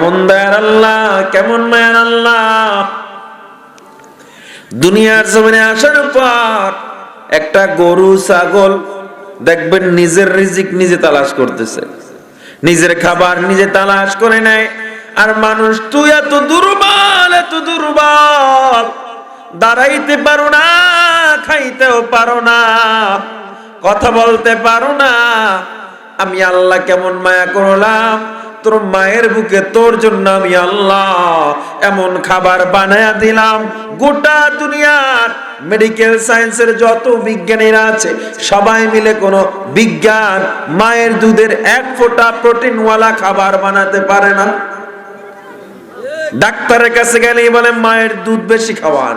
কেমন দয়ার আল্লাহ, কেমন মায়ার আল্লাহ। দুনিয়ার জমিনে আসার পর একটা গরু ছাগল দেখবেন নিজের রিজিক নিজে তালাশ করতেছে, নিজের খাবার নিজে তালাশ করে নেয়। আর মানুষ তুই এত দুর্বল, এত দুর্বল, দাঁড়াইতে পারো না, খাইতেও পারো না, কথা বলতে পারো না। আমি আল্লাহ কেমন মায়া করলাম, তোর মায়ের বুকে তোর জন্য আমি আল্লাহ এমন খাবার বানায়া দিলাম। গোটা দুনিয়ার মেডিকেল সায়েন্সের যত বিজ্ঞানীরা আছে সবাই মিলে কোনো বিজ্ঞান মায়ের দুধের এক ফোঁটা প্রোটিনওয়ালা খাবার বানাতে পারে না। ডাক্তারের কাছে গেলেই বলে মায়ের দুধ বেশি খাওয়ান।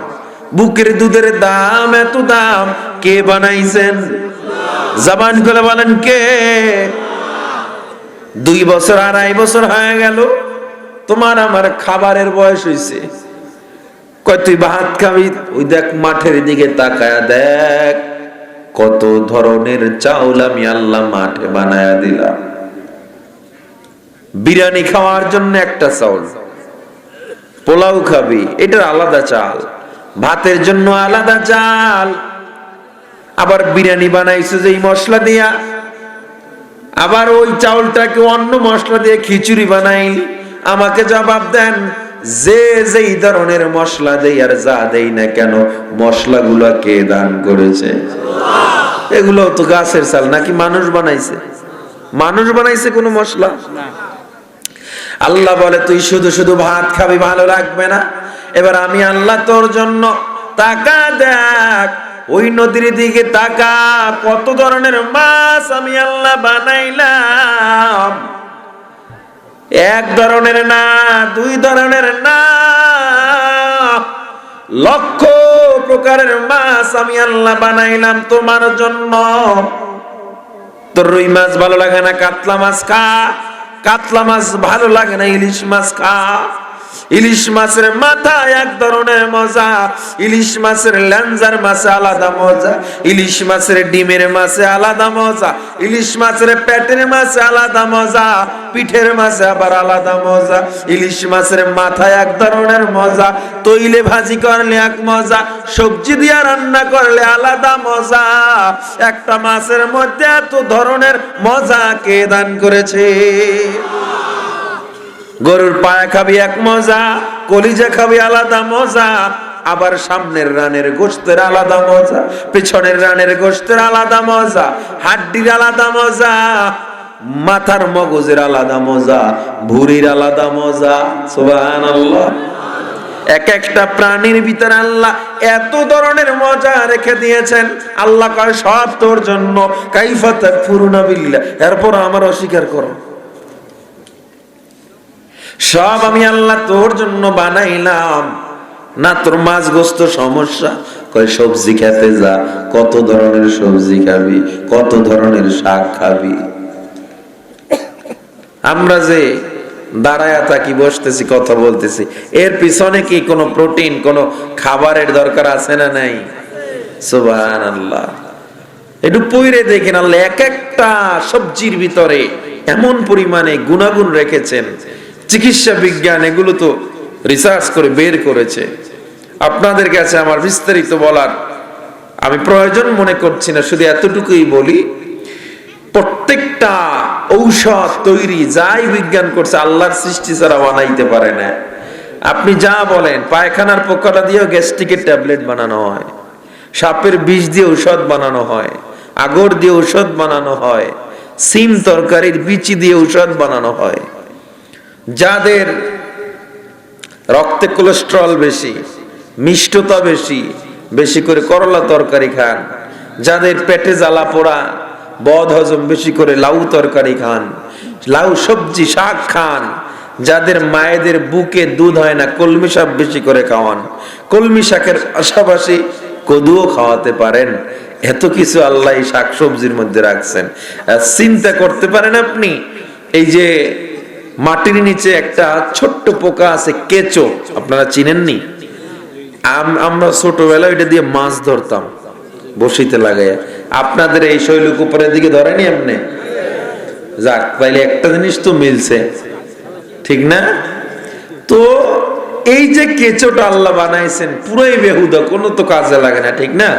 বুকের দুধের দাম এত দাম, কে বানাইছেন? জবান খুলে বলেন কে? 2 বছর 2.5 বছর হয়ে গেল, তোমার আমার খাবারের বয়স হইছে। কয় তুই ভাত খাবি? ওই দেখ মাঠের দিকে তাকায়া দেখ, কত ধরনের চাউল আমি আল্লাহ মাঠে বানায়া দিলাম। বিরিয়ানি খাওয়ার জন্য একটা চাউল, পোলাও খাবি এটার আলাদা চাল, ভাতের জন্য আলাদা চাল, আবার বিরিয়ানি বানাইছে যে মশলা দিয়া, আবার ওই চাউলটাকে অন্য মশলা দিয়ে খিচুড়ি বানাইলি। আমাকে জবাব দেন, যে যেই ধরনের মশলা দেই আর যা দেই না কেন, মশলাগুলো কে দান করেছে? এগুলো তো গাছের চাল নাকি মানুষ বানাইছে? মানুষ বানাইছে কোনো মশলা? আল্লাহ বলে তুই শুধু শুধু ভাত খাবি, ভালো লাগবে না। এবার আমি আল্লাহ তোর জন্য তাকা দেখ, ওই নদীর দিকে তাকা, কত ধরনের মাছ আমি আল্লাহ বানাইলাম। 1 ধরনের না, 2 ধরনের না, লক্ষ প্রকারের মাছ আমি আল্লাহ বানাইলাম তোমার জন্য। তোর রুই মাছ ভালো লাগে না, কাতলা মাছ খা। কাতলা মাছ ভালো লাগে না, ইলিশ মাছ খা। ইলিশ মাছের মাথা এক ধরনের মজা, ইলিশ মাছের ল্যাঞ্জার মাছে আলাদা মজা, ইলিশ মাছের ডিমের মাছে আলাদা মজা, ইলিশ মাছের পেটের মাছে আলাদা মজা, পিঠের মাছে আবার আলাদা মজা। ইলিশ মাছের মাথা এক ধরনের মজা, তৈলে ভাজি করলে এক মজা, সবজি দিয়ে রান্না করলে আলাদা মজা। একটা মাছের মধ্যে এত ধরনের মজা কে দান করেছে? গরুর পায়া খাবি এক মজা, কলিজা খাবি আলাদা মজা, আবার সামনের রানের গোশতের আলাদা মজা, পেছনের রানের গোশতের আলাদা মজা, হাড্ডির আলাদা মজা, মাথার মগজের আলাদা মজা, ভুঁড়ির আলাদা মজা। সুবহানাল্লাহ। এক একটা প্রাণীর ভিতরে আল্লাহ এত ধরনের মজা রেখে দিয়েছেন। আল্লাহ কয় সব তোর জন্য। কাইফা তাকফুরুনা বিল্লাহ, এরপর আমার অস্বীকার করো। সব আমি আল্লাহ তোর জন্য বানাইলাম। না তোর মাছ গোস্ত সমস্যা, কয় সবজি খেতে যা, কত ধরনের সবজি খাবি, কত ধরনের শাক খাবি। আমরা যে দাঁড়ায়া থাকি, বসতেছি, কথা বলতেছি, এর পিছনে কি কোনো প্রোটিন, কোনো খাবারের দরকার আছে না নাই? সুবহানাল্লাহ। একটু পইরে দেখেন, আল্লাহ এক একটা সবজির ভিতরে এমন পরিমাণে গুণাগুণ রেখেছেন। চিকিৎসা বিজ্ঞান এগুলো তো রিসার্চ করে বের করেছে। আপনাদের কাছে আমার বিস্তারিত বলার আমি প্রয়োজন মনে করছি না, শুধু এতটুকুই বলি, প্রত্যেকটা ঔষধ তৈরি যাই বিজ্ঞান করছে আল্লাহর সৃষ্টি ছাড়া বানাইতে পারে না। আপনি যা বলেন, পায়খানার পোকাটা দিয়েও গ্যাস্ট্রিকের ট্যাবলেট বানানো হয়, সাপের বিষ দিয়ে ঔষধ বানানো হয়, আগর দিয়ে ঔষধ বানানো হয়, সিম তরকারির বিচি দিয়ে ঔষধ বানানো হয়। যাদের রক্তে কোলেস্টেরল বেশি, মিষ্টতা বেশি, বেশি করে করলা তরকারি খান। যাদের পেটে জ্বালা পোড়া, বদ হজম, বেশি করে লাউ তরকারি খান, লাউ সবজি শাক খান। যাদের মায়েদের বুকে দুধ হয় না, কলমি শাক বেশি করে খাওয়ান। কলমি শাকের পাশাপাশি কদুও খাওয়াতে পারেন। এত কিছু আল্লাহ এই শাক সবজির মধ্যে রাখছেন। চিন্তা করতে পারেন আপনি, এই যে মাটির নিচে একটা ছোট্ট পোকা আছে, কেঁচো, আপনারা চিনেননি? আমরা ছোটবেলায় এটা দিয়ে মাছ ধরতাম বসিতে লাগাইয়া। আপনাদের এই শৈলক উপরের দিকে ধরেনি এমনি? যাক, তাইলে একটা জিনিস তো মিলছে, ঠিক না? তো এই যে কেঁচোটা আল্লাহ বানাইছেন পুরোই বেহুদা, কোনো তো কাজে লাগে না, ঠিক না?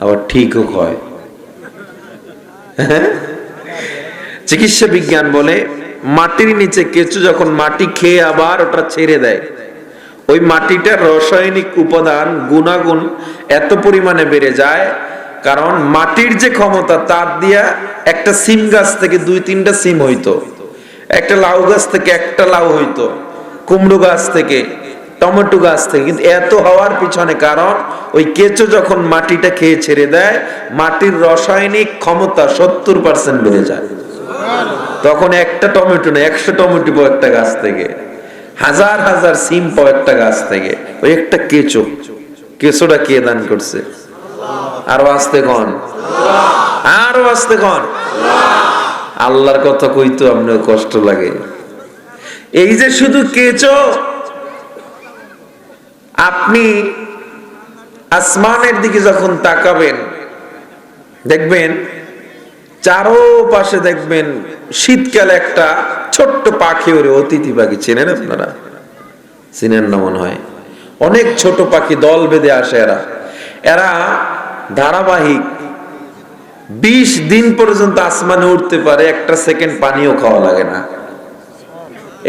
আবার ঠিকও হয়। চিকিৎসা বিজ্ঞান বলে মাটির নিচে কেঁচো যখন মাটি খেয়ে আবার ওটা ছেড়ে দেয়, ওই মাটিটার রাসায়নিক উপাদান গুণাগুণ এত পরিমাণে বেড়ে যায়, কারণ মাটির যে ক্ষমতা তার দিয়া একটা সিম গাছ থেকে 2-3টা সিম হইতো, একটা লাউ গাছ থেকে একটা লাউ হইতো, কুমড়ো গাছ থেকে, টমেটো গাছ থেকে, কিন্তু এত হওয়ার পিছনে কারণ ওই কেঁচো যখন মাটিটা খেয়ে ছেড়ে দেয়, মাটির রাসায়নিক ক্ষমতা 70% বেড়ে যায়। তখন একটা টমেটো না 100 টমেটো পাও একটা গাছ থেকে, হাজার হাজার সিম পাও একটা গাছ থেকে, ওই একটা কেঁচো। কেঁচোটা কে দান করছে? আরো আস্তে কন, আরো আস্তে কন। আল্লাহর কথা কইতো আপনার কষ্ট লাগে। এই যে শুধু কেঁচো, আপনি আসমানের দিকে যখন তাকাবেন দেখবেন চারোপাশে দেখবেন শীতকালে একটা ছোট্ট পাখি ওরে অতিথি পাখি, চেনেন আপনারা? চিনেন না মনে হয়। অনেক ছোট পাখি দল বেঁধে আসে, এরা ধারাবাহিক 20 দিন পর্যন্ত আসমানে উঠতে পারে, একটা সেকেন্ড পানিও খাওয়া লাগে না।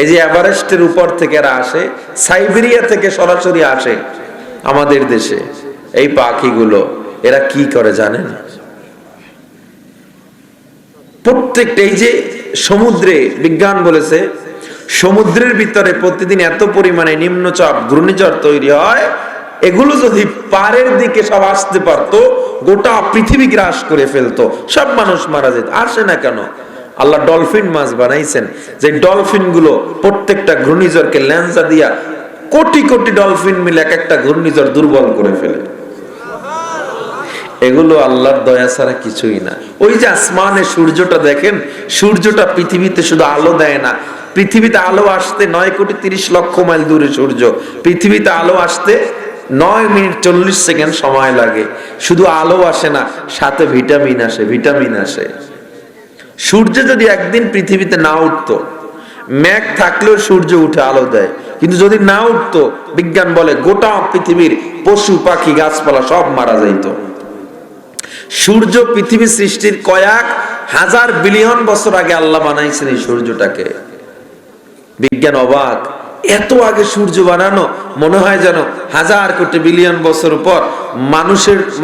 এই যে এভারেস্টের উপর থেকে এরা আসে, সাইবেরিয়া থেকে সরাসরি আসে আমাদের দেশে। এই পাখিগুলো এরা কি করে জানেন? প্রত্যেকটা, এই যে সমুদ্রে বিজ্ঞান বলেছে সমুদ্রের ভিতরে প্রতিদিন এত পরিমাণে নিম্নচাপ ঘূর্ণিঝড় তৈরি হয়, এগুলো যদি পারের দিকে সব আসতে পারতো গোটা পৃথিবী গ্রাস করে ফেলতো, সব মানুষ মারা যেত। আসে না কেন? আল্লাহ ডলফিন মাছ বানাইছেন, যে ডলফিন গুলো প্রত্যেকটা ঘূর্ণিঝড়কে ল্যাঞ্চা দিয়া কোটি কোটি ডলফিন মিলে এক একটা ঘূর্ণিঝড় দুর্বল করে ফেলে। এগুলো আল্লাহর দয়া ছাড়া কিছুই না। ওই যে আসমানে সূর্যটা দেখেন, সূর্যটা পৃথিবীতে শুধু আলো দেয় না, পৃথিবীতে আলো আসতে 9,30,00,000 মাইল দূরে সূর্য, পৃথিবীতে আলো আসতে 9 মিনিট 40 সেকেন্ড সময় লাগে। শুধু আলো আসে না, সাথে ভিটামিন আসে, ভিটামিন আসে। সূর্য যদি একদিন পৃথিবীতে না উঠতো, মেঘ থাকলেও সূর্য উঠে আলো দেয়, কিন্তু যদি না উঠতো বিজ্ঞান বলে গোটা পৃথিবীর পশু পাখি গাছপালা সব মারা যাইত। সূর্য পৃথিবী সৃষ্টির কয়েক হাজার বিলিয়ন বছর আগে আল্লাহ বানাইছেন এই সূর্যটাকে। বিজ্ঞান অবাক, এত আগে সূর্য বানানো, মনে হয় যেন হাজার কোটি বিলিয়ন বছর পর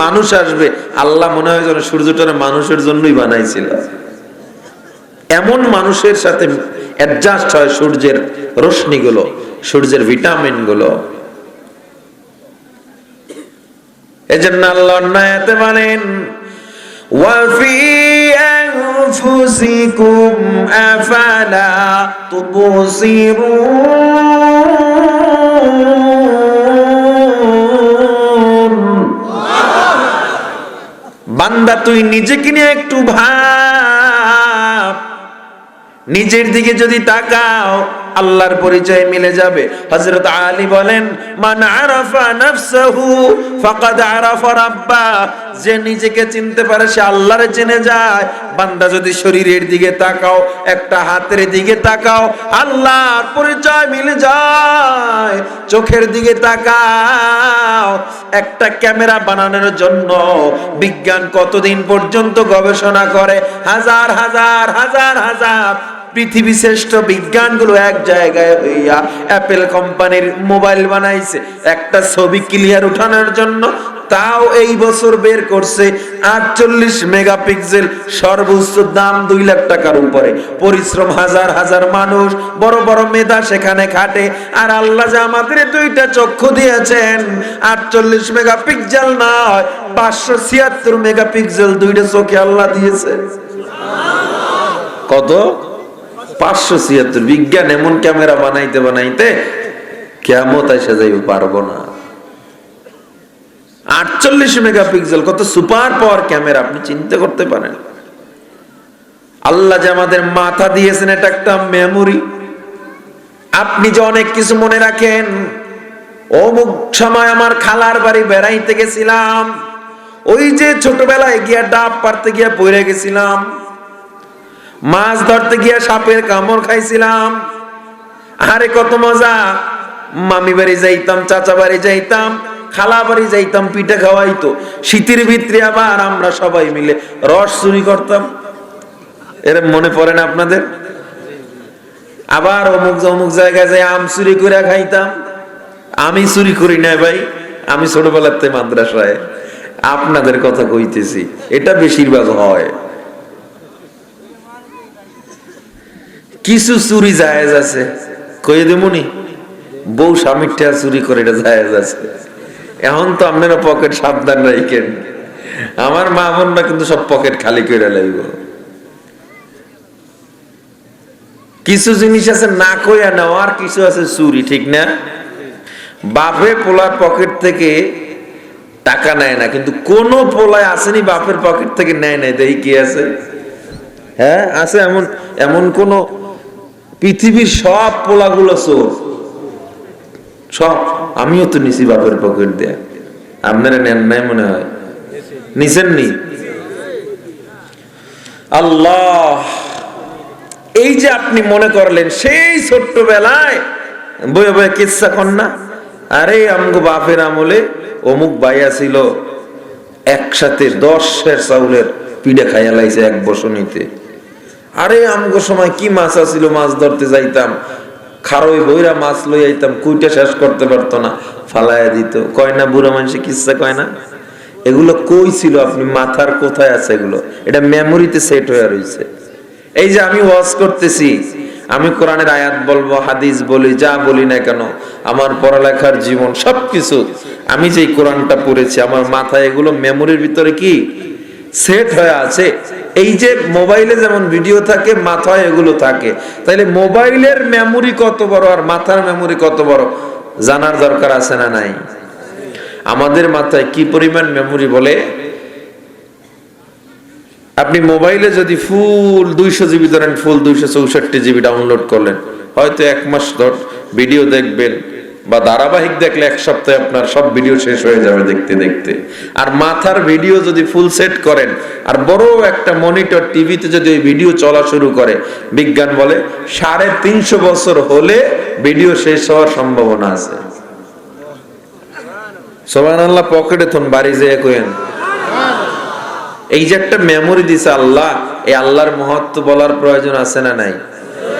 মানুষ আসবে, আল্লাহ মনে হয় যেন সূর্যটারে মানুষের জন্যই বানাইছিল। এমন মানুষের সাথে অ্যাডজাস্ট হয় সূর্যের রশ্মি গুলো, সূর্যের ভিটামিন গুলো। এজন্য আল্লাহ আয়াতে বলেন ওয়াফি আনফুসিকুম আফালা তুবসিরুন। বান্দা তুই নিজেকে নিয়ে একটু ভাব, নিজের দিকে যদি তাকাও আল্লাহর পরিচয় মিলে যাবে। হযরত আলী বলেন মান আরাফা নাফসাহু ফাকাদ আরাফা রাব্বা, যে নিজেকে চিনতে পারে সে আল্লাহরে চিনে যায়। বান্দা যদি শরীরের দিকে তাকাও, একটা হাতের দিকে তাকাও, আল্লাহর পরিচয় মিলে যায়। চোখের দিকে তাকাও, একটা ক্যামেরা বানানোর জন্য বিজ্ঞান কতদিন পর্যন্ত গবেষণা করে, হাজার হাজার হাজার হাজার পৃথিবী শ্রেষ্ঠ বিজ্ঞানগুলো এক জায়গায় হইয়া অ্যাপেল কোম্পানির মোবাইল বানাইছে একটা ছবি ক্লিয়ার উঠানোর জন্য। তাও এই বছর বের করছে 48 মেগাপিক্সেল, সর্বোচ্চ দাম 2 লাখ টাকার উপরে। পরিশ্রম হাজার হাজার মানুষ, বড় বড় মেধা সেখানে খাটে। আর আল্লাহ যে আমাদের 2টা চক্ষু দিয়েছেন, 48 মেগাপিক্সেল নয় 576 মেগাপিক্সেল 2টা চোখে আল্লাহ দিয়েছে। কত? 576। বিজ্ঞান এমন ক্যামেরা বানাইতে বানাইতে কিয়ামত এসে যাইবে, পারবো না। 48 মেগাপিক্সেল, কত সুপার পাওয়ার ক্যামেরা, আপনি চিন্তা করতে পারেন। আল্লাহ যে আমাদের মাথা দিয়েছেন, এটা একটা মেমোরি। আপনি যে অনেক কিছু মনে রাখেন, অমুক সময় আমার খালার বাড়ি বেড়াইতে গেছিলাম, ওই যে ছোটবেলায় গিয়া ডাব পারতে গিয়া পড়ে গেছিলাম, মাছ ধরতে গিয়া সাপের কামড় খাইছিলাম, আরে কত মজা, মামি বাড়ি যাইতাম, চাচা বাড়ি যাইতাম, খালা বাড়ি যাইতাম, পিঠা খাওয়াইতো। শীতের ভিতরে আবার আমরা সবাই মিলে রস চুরি করতাম, এর মনে পড়ে না আপনাদের? আবার অমুক অমুক জায়গায় যাই আম চুরি করে খাইতাম। আমি চুরি করি না ভাই, আমি ছোটবেলাতে মাদ্রাসায়, আপনাদের কথা কইতেছি, এটা বেশিরভাগ হয়। কিছু চুরি জায়েজ আছে, কই দেমনি, বউ স্বামীর টাকা চুরি করে, এটা জায়েজ আছে। এখন তো আপনারা পকেট সাবধান রাখেন, আমার মা বোনরা কিন্তু সব পকেট খালি করে লাগব। কিছু জিনিস আছে না কইয়া নেওয়ার, কিছু আছে চুরি, ঠিক না? বাপে পোলার পকেট থেকে টাকা নেয় না, কিন্তু কোন পোলায় আসেনি বাপের পকেট থেকে নেয় নাই, দেখি কি আছে? হ্যাঁ আছে, এমন এমন কোন পৃথিবীর সব পোলাগুলো চোর, সব। আমিও তো নিছি বাপের পকেট দিয়ে, আপনারা নেন নাই মনে হয়, নিছেন নি? আল্লাহ, এই যে আপনি মনে করলেন সেই ছোট্টবেলায় বয়ে বয়ে কিচ্ছা কন্যা, আরে আমগো বাপের আমলে অমুক ভাইয়া ছিল, একসাথে 10 সের চাউলের পিঠা খাইয়া লাইছে এক বসনিতে। আরে আমগো সময় কি মাছ আছিল, মাছ ধরতে যাইতাম, খারই বইরা মাছ লই আইতাম, কুইটা শেষ করতে পারতো না, ফালাইয়া দিত। কয় না বুড়া মানুষে কিচ্ছা কয় না? এগুলো কই ছিল, আপনি মাথার কোথায় আছে এগুলো? এটা মেমোরিতে সেট হয়ে রয়েছে। এই যে আমি ওয়াজ করতেছি, আমি কোরআনের আয়াত বলবো, হাদিস বলি, যা বলি না কেন, আমার পড়ালেখার জীবন সবকিছু, আমি যে কোরআনটা পড়েছি আমার মাথায় এগুলো মেমোরির ভিতরে কি সেট হয়ে আছে। এই যে মোবাইলে যেমন ভিডিও থাকে, মাথায় এগুলো থাকে। তাইলে মোবাইলের মেমোরি কত বড় আর মাথার মেমোরি কত বড় জানার দরকার আছে না নাই? আমাদের মাথায় কি পরিমাণ মেমোরি বলে, আপনি মোবাইলে যদি ফুল 200 জিবি ধরেন, ফুল 264 জিবি ডাউনলোড করলেন, হয়তো 1 মাস ধর ভিডিও দেখবেন, বা ধারাবাহিক দেখলে 1 সপ্তাহে আপনার সব ভিডিও শেষ হয়ে যাবে দেখতে দেখতে। আর মাথার ভিডিও যদি ফুল সেট করেন, আর বড় একটা মনিটর টিভিতে যদি ওই ভিডিও চলা শুরু করে, বিজ্ঞান বলে 350 বছর হলে ভিডিও শেষ হওয়ার সম্ভাবনা আছে। সুবহানাল্লাহ, পকেটে থন বাড়ি যেয়ে কইেন। এই যে একটা মেমোরি দিছে আল্লাহ, এই আল্লাহর মহত্ব বলার প্রয়োজন আছে না নাই?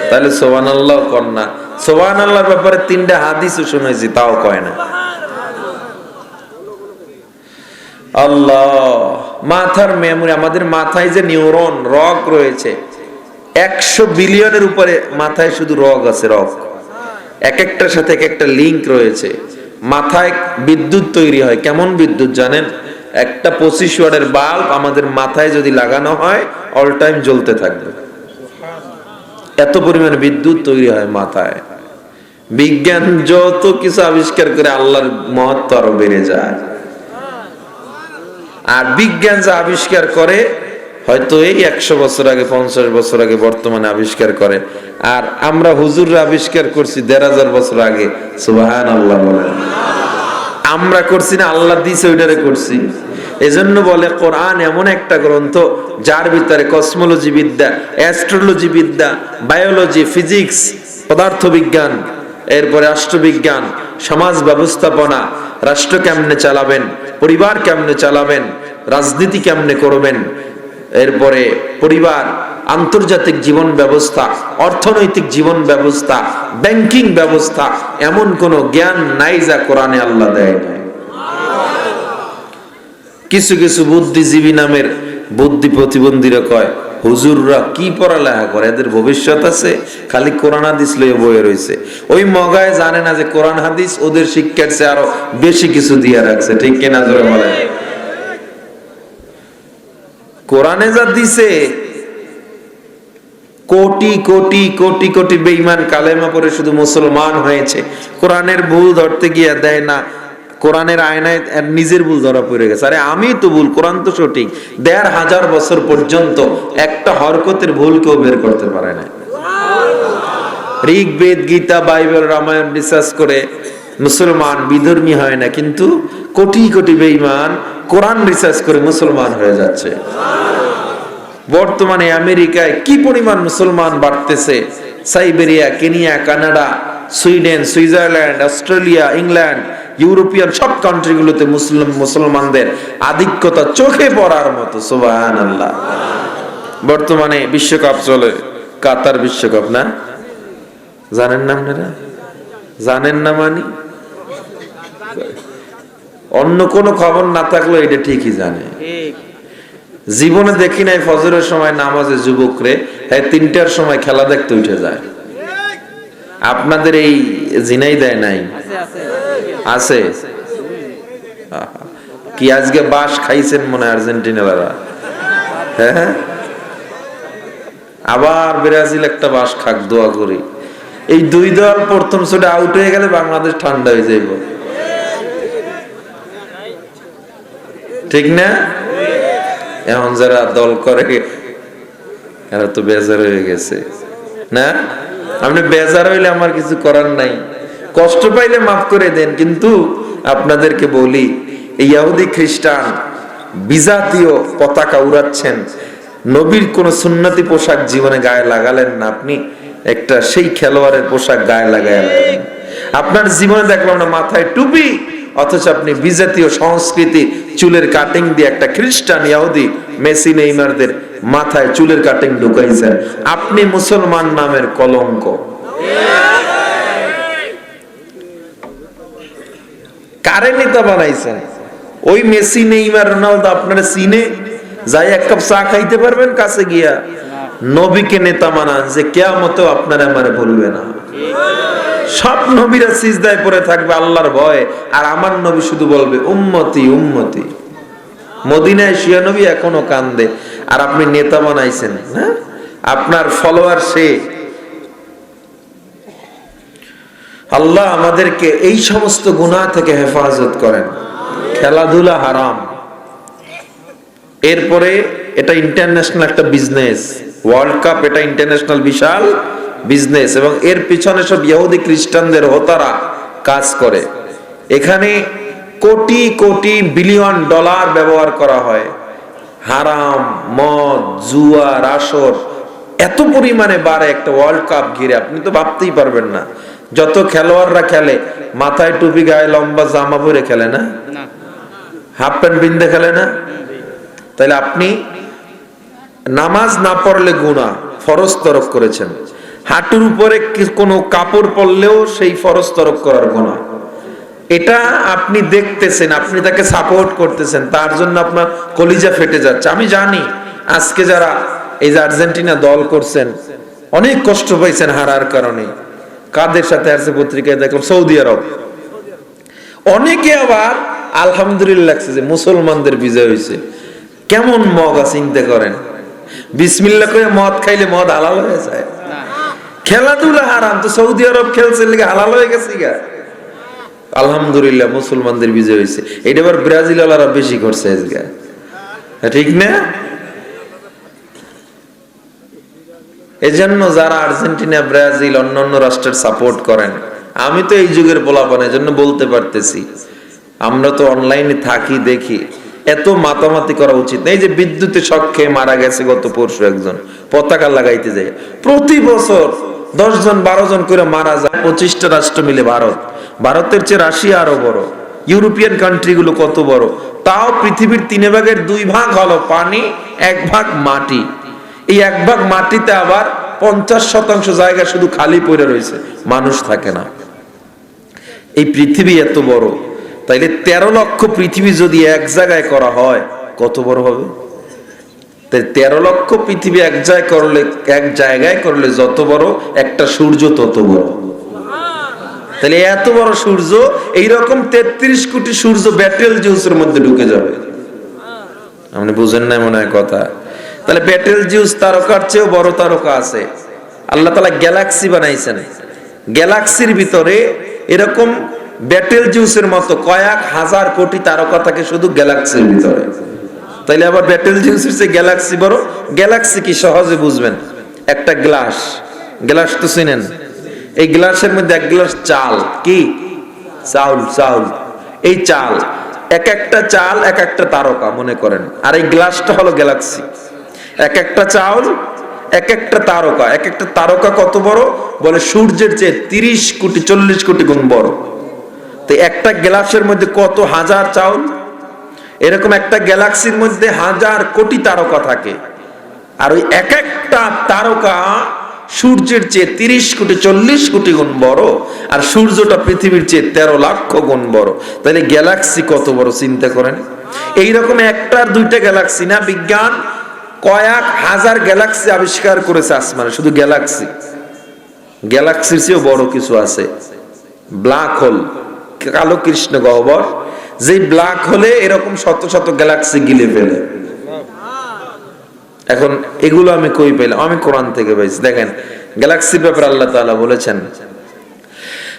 তাহলে সুবহানাল্লাহ কর না। সুবহানাল্লাহর ব্যাপারে 3টা হাদিসও শুনেছি, তাও কয় না। আল্লাহ, মাথার মেমোরি, আমাদের মাথায় যে নিউরন রগ রয়েছে, 100 বিলিয়নের উপরে মাথায় শুধু রগ আছে, রগ। এক একটার সাথে এক একটা লিংক রয়েছে। মাথায় বিদ্যুৎ তৈরি হয়, কেমন বিদ্যুৎ জানেন? একটা 25 ওয়াটের বাল্ব আমাদের মাথায় যদি লাগানো হয়, অল টাইম জ্বলতে থাকবে। এত পরিমাণ বিদ্যুৎ তৈরি হয় মাথায়। বিজ্ঞান যত কিছু আবিষ্কার করে, আল্লাহর মহত্ব আরো বেড়ে যায়। আর বিজ্ঞান যা আবিষ্কার করে, হয়তো এই 100 বছর আগে, 50 বছর আগে বর্তমানে আবিষ্কার করে, আর আমরা হুজুররা আবিষ্কার করছি 1500 বছর আগে। সুবহানাল্লাহ বলেন। আমরা করছি না, আল্লাহ দিয়েছে ওইটারে করছি। এজন্য বলে কোরআন এমন একটা গ্রন্থ যার ভিতরে কসমোলজি বিদ্যা, অ্যাস্ট্রোলজি বিদ্যা, বায়োলজি, ফিজিক্স, পদার্থবিজ্ঞান, এরপরে রাষ্ট্রবিজ্ঞান, সমাজ ব্যবস্থাপনা, রাষ্ট্র কেমনে চালাবেন, পরিবার কেমনে চালাবেন, রাজনীতি কেমনে করবেন, এরপরে পরিবার, আন্তর্জাতিক জীবন ব্যবস্থা, অর্থনৈতিক জীবন ব্যবস্থা, ব্যাংকিং ব্যবস্থা, এমন কোন জ্ঞান নাই যা কোরআনে আল্লাহ দেয় নাই। কিছু কিছু বুদ্ধিজীবী নামের বুদ্ধি প্রতিবন্ধীরা কয়, হুজুররা কি পড়ালেখা করে, এদের ভবিষ্যৎ আছে? খালি কোরআন হাদিস লইয়া বয়ে রয়েছে। ওই মগায় জানে না যে কোরআন হাদিস ওদের শিক্ষার চেয়ে আরো বেশি কিছু দিয়ে রাখছে, ঠিক কিনা জোরে বলে? কোরআনে যা দিছে, কোটি কোটি কোটি কোটি বেঈমান কালেমা পড়ে শুধু মুসলমান হয়েছে। কোরআনের ভুল ধরতে গিয়ে দেয় না, কোরআনের আয়নায় নিজের ভুল ধরা পড়ে গেছে। আরে আমি তো ভুল, কোরআন তো সঠিক। 1500 বছর পর্যন্ত একটা হরকতের ভুল কেউ বের করতে পারে না। ঋগ্বেদ, গীতা, বাইবেল, রামায়ণ রিসার্চ করে মুসলমান বিধর্মী হয় না, কিন্তু কোটি কোটি বেঈমান কোরআন রিসার্চ করে মুসলমান হয়ে যাচ্ছে। বর্তমানে আমেরিকায় কি পরিমাণ মুসলমান বাড়তেছে, Siberia, Kenya, Canada, Sweden, Switzerland, Australia, England, European সব কান্ট্রিগুলোতে মুসলমানদের আধিক্যতা চোখে পড়ার মতো। সুবহানাল্লাহ। বর্তমানে বিশ্বকাপ চলে, কাতার বিশ্বকাপ না? জানেন না আপনারা? জানেন না মানে অন্য কোনো খবর না থাকলেও এটা ঠিকই জানে। জীবনে দেখি নাই ফজরের সময় নামাজে যুবকরে, হ্যাঁ 3টার সময় খেলা দেখতে উঠে যায়। আপনাদের এই জিনাই দেয় নাই? আছে কি? আজকে বাস খাইছেন মনে আর্জেন্টিনারা? হ্যাঁ, আবার ব্রাজিল একটা বাস খাক, দোয়া করি। এই দুই দল প্রথম শটে আউট হয়ে গেলে বাংলাদেশ ঠান্ডা হয়ে যাইব, ঠিক না? এখন যারা দল করে এরা তো বেজার হয়ে গেছে না? আপনি বেজার হইলে আমার কিছু করার নাই, কষ্ট পাইলে মাফ করে দেন। কিন্তু আপনাদেরকে বলি, এই ইহুদি খ্রিস্টান বিজাতীয় পতাকা উড়াচ্ছেন, নবীর কোন সুন্নতি পোশাক জীবনে গায়ে লাগালেন না আপনি, একটা সেই খেলোয়াড়ের পোশাক গায়ে লাগালেন। আপনার জীবনে দেখলাম না মাথায় টুপি, অথচ আপনি বিজাতীয় সংস্কৃতি চুলের কাটিং দিয়ে একটা খ্রিস্টান ইহুদি মেসি নেইমারদের মাথায় চুলের কাটিং ঢুকাইছেন। আপনি মুসলমান নামের কলঙ্ক। কারে নেতা বানাইছেন? ওই মেসি নেইমার রোনালদো আপনারা চিনে যাই এক কাপ চা খাইতে পারবেন কাছে গিয়া? নবীকে নেতা মানান যে কিয়ামতেও আপনারা আমারে বলবে না। সব নবীরা সিজদায় পড়ে থাকবে আল্লাহর ভয়ে, আর আমার নবী শুধু বলবে উম্মতি উম্মতি। মদিনায় শিয়া নবী এখনো কান্দে, আর আপনি নেতা বানাইছেন। হ্যাঁ, আপনার ফলোয়ার সে। আল্লাহ আমাদেরকে এই সমস্ত গুনাহ থেকে হেফাজত করেন। খেলাধুলা হারাম। এরপরে এটা ইন্টারন্যাশনাল একটা বিজনেস, ওয়ার্ল্ড কাপ এটা ইন্টারন্যাশনাল বিশাল বিজনেস, এবং এর পিছনে সব ইহুদি খ্রিস্টানদের হোতারা কাজ করে। এখানে কোটি কোটি বিলিয়ন ডলার ব্যবহার করা হয়। হারাম, মদ, জুয়া, আসর এত পরিমাণে বাড়ে একটা ওয়ার্ল্ড কাপ ঘিরে, আপনি তো ভাবতেই পারবেন না। যত খেলোয়াড়রা খেলে মাথায় টুপি, গায়ে লম্বা জামা পরে খেলে না, হাফ প্যান্ট পিনতে খেলে না? তাহলে আপনি নামাজ না পড়লে গুনাহ, ফরজ তরক করেছেন। হাঁটুর উপরে কোনো কাপড় পরলেও সেই ফরজ তরক করার গুনাহ। এটা আপনি দেখতেছেন, আপনি তাকে সাপোর্ট করতেছেন, তার জন্য আপনার কলিজা ফেটে যাচ্ছে। আমি জানি আজকে যারা এই যে আর্জেন্টিনা দল করছেন অনেক কষ্ট পাইছেন হারার কারণে। কাদের সাথে আছে পত্রিকায় দেখলাম, সৌদি আরব। অনেকে আবার আলহামদুলিল্লাহ লাগছে যে মুসলমানদের বিজয় হয়েছে। কেমন মগা চিন্তা করেন, বিসমিল্লাহ করে মদ খাইলে মদ হালাল হয়ে যায়? খেলাধুলা হারাম, তো সৌদি আরব খেলছে লেগে হালাল হয়ে গেছে গা। আলহামদুলিল্লাহ মুসলমানদের বিজয় হয়েছে। এটা আবার ব্রাজিল ওয়ালারা বেশি করছে আজকে, ঠিক না? এজন্য যারা আর্জেন্টিনা, ব্রাজিল, অন্যান্য রাষ্ট্রের সাপোর্ট করেন, আমি তো এই যুগের পোলাপান, এজন্য বলতে পারতেছি। আমরা তো অনলাইনে থাকি, দেখি। এত মাতামাতি করা উচিত না। এই যে বিদ্যুতে শক খেয়ে মারা গেছে গত পরশু একজন, পতাকা লাগাইতে যায়। প্রতি বছর 10 জন 12 জন করে মারা যায়। 25টা রাষ্ট্র মিলে ভারতের চেয়ে রাশিয়া আরো বড়। ইউরোপিয়ান কান্ট্রি গুলো কত বড়, তাও পৃথিবীর 3/2 হলো পানি, 1 মাটি। এই 1 মাটিতে আবার 50% জায়গা শুধু খালি পড়ে রয়েছে, মানুষ থাকে না। এই পৃথিবী এত বড়, তাইলে 13 লক্ষ পৃথিবী যদি এক জায়গায় করা হয় কত বড় হবে? 13 লক্ষ পৃথিবী এক জায়গায় করলে যত বড় একটা সূর্য তত বড়। তাহলে এত বড় সূর্য, এইরকম 33 কোটি সূর্য ব্যাটেল জিউসের মধ্যে ঢুকে যাবে। আপনি বুঝেন না মনে হয় কথা? তাহলে ব্যাটেল জিউস তারকার চেয়েও বড় তারকা আছে। আল্লাহ তাআলা গ্যালাক্সি বানাইছেন, গ্যালাক্সির ভিতরে এরকম ব্যাটেল জিউসের মতো কয়েক হাজার কোটি তারকা থাকে শুধু গ্যালাক্সির ভিতরে। তাইলে আবার ব্যাটেল জিউসের চেয়ে গ্যালাক্সি বড়। গ্যালাক্সি কি সহজে বুঝবেন? একটা গ্লাস তো চিনেন? এই গ্লাসের মধ্যে 1 গ্লাস চাল, কি চাউল, এই চাল, এক একটা চাল এক একটা তারকা মনে করেন, আর এই গ্লাসটা হলো গ্যালাক্সি। এক একটা চাউল এক একটা তারকা কত বড় বলে সূর্যের চেয়ে 30 কোটি 40 কোটি গুণ বড়। তো একটা গ্লাসের মধ্যে কত হাজার চাউল, এরকম একটা গ্যালাক্সির মধ্যে হাজার কোটি তারকা থাকে, আর ওই এক একটা তারকা সূর্যের চেয়ে 30 কোটি 40 কোটি গুণ বড়, আর সূর্যটা পৃথিবীর চেয়ে 13 লক্ষ গুণ বড়। তাহলে গ্যালাক্সি কত বড় চিন্তা করেন। এইরকম একটার দুইটা গ্যালাক্সি না, বিজ্ঞান কয়েক হাজার গ্যালাক্সি আবিষ্কার করেছে আসমানে। শুধু গ্যালাক্সির চেয়েও বড় কিছু আছে, ব্ল্যাক হোল, কালো কৃষ্ণ গহ্বর, যে ব্ল্যাক হোলে এরকম শত শত গ্যালাক্সি গিলে ফেলে। এখন এগুলো আমি কই পেলাম? আমি কোরআন থেকে পাইছি। দেখেন গ্যালাক্সির ব্যাপারে আল্লাহ তাআলা বলেছেন,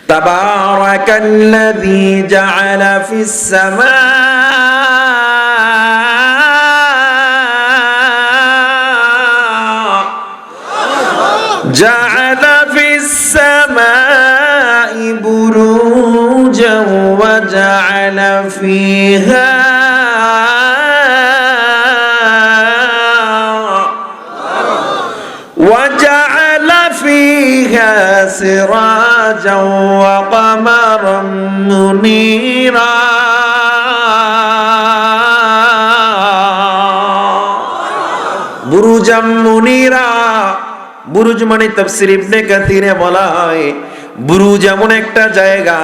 তাবারাকাল্লাযী জাআলা ফিস সামা জাআলা ফিস সামাই বুরুজান ওয়া জাআলা ফিহা وجعل فيها سراجا وقمرا منيرا বুরুজা মুনিরা। বুরুজ মানে তাফসীর ইবনে কাসিরে বলা হয় বুরুজ এমন একটা জায়গা,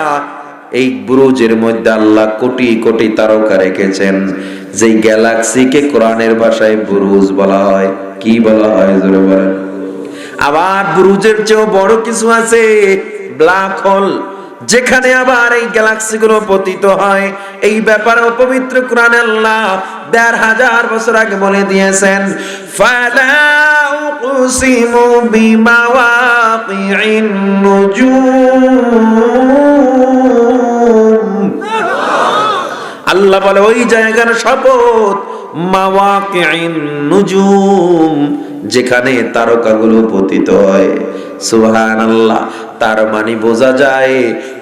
এই বুরুজের মধ্যে আল্লাহ কোটি কোটি তারকা রেখেছেন। যেই গ্যালাক্সিকে কোরআনের ভাষায় বুরুজ বলা হয়। কি বলা হয় জোরে বলেন? আবার বুরুজের চেয়েও বড় কিছু আছে, ব্ল্যাক হোল, যেখানে আবার এই গ্যালাক্সি গুলো পতিত হয়। এই ব্যাপারে পবিত্র কোরআনে আল্লাহ ১৫০০ বছর আগে বলে দিয়েছেন, ফালা উকসিমু বিমাওয়াকিন নুজুম। আল্লাহ বলে ওই জায়গার শপথ, মাওয়াকিন নুজুম, যেখানে তারকাগুলো পতিত হয়। সুবহানাল্লাহ। তার মানে বোঝা যায়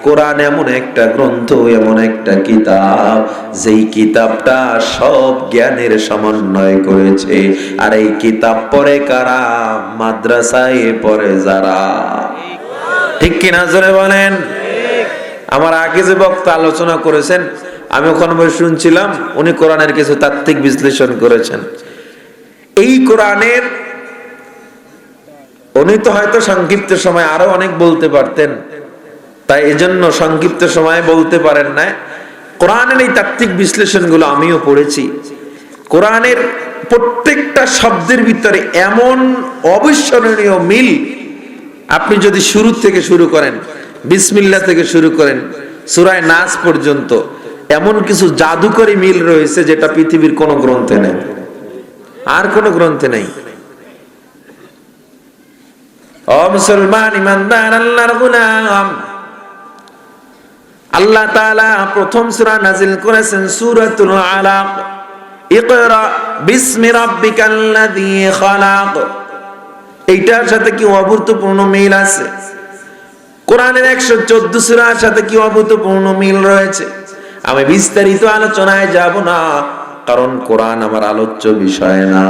কোরআন এমন একটা গ্রন্থ, এমন একটা কিতাব, যেই কিতাবটা সব জ্ঞানের সমন্বয় করেছে। আর এই কিতাব পড়ে কারা? মাদ্রাসায় পড়ে যারা। ঠিক কিনা জোরে বলেন? আমার আগে যে বক্তা আলোচনা করেছেন, আমি ওখানে বসে শুনছিলাম, উনি কোরআনের কিছু তাত্ত্বিক বিশ্লেষণ করেছেন। এই কোরআনের উনি তো হয়তো সংক্ষিপ্ত সময় আরো অনেক বলতে পারতেন, তাই এজন্য সংক্ষিপ্ত সময়ে বলতে পারেন না। কোরআনের এই তাত্ত্বিক বিশ্লেষণগুলো আমিও পড়েছি। কোরআনের প্রত্যেকটা শব্দের ভিতরে এমন অবিস্মরণীয় মিল, আপনি যদি শুরু থেকে শুরু করেন, বিসমিল্লাহ থেকে শুরু করেন সূরা নাস পর্যন্ত, এমন কিছু জাদুকরী মিল রয়েছে যেটা পৃথিবীর কোন গ্রন্থে নেই, আর কোন গ্রন্থে নেই। ও মুসলমান ইমানদার আল্লাহর গোলাম, আল্লাহ তাআলা প্রথম সূরা নাযিল করেছেন সূরাতুল আলাক। ইকরা বিসমি রাব্বিকাল্লাযী খালাক। এইটার সাথে কি অভূতপূর্ণ মিল আছে? কোরআনের 114 সূরার সাথে কি অভূতপূর্ণ মিল রয়েছে? আমি বিস্তারিত আলোচনায় যাব না, কারণ কোরআন আমার আলোচ্য বিষয় না।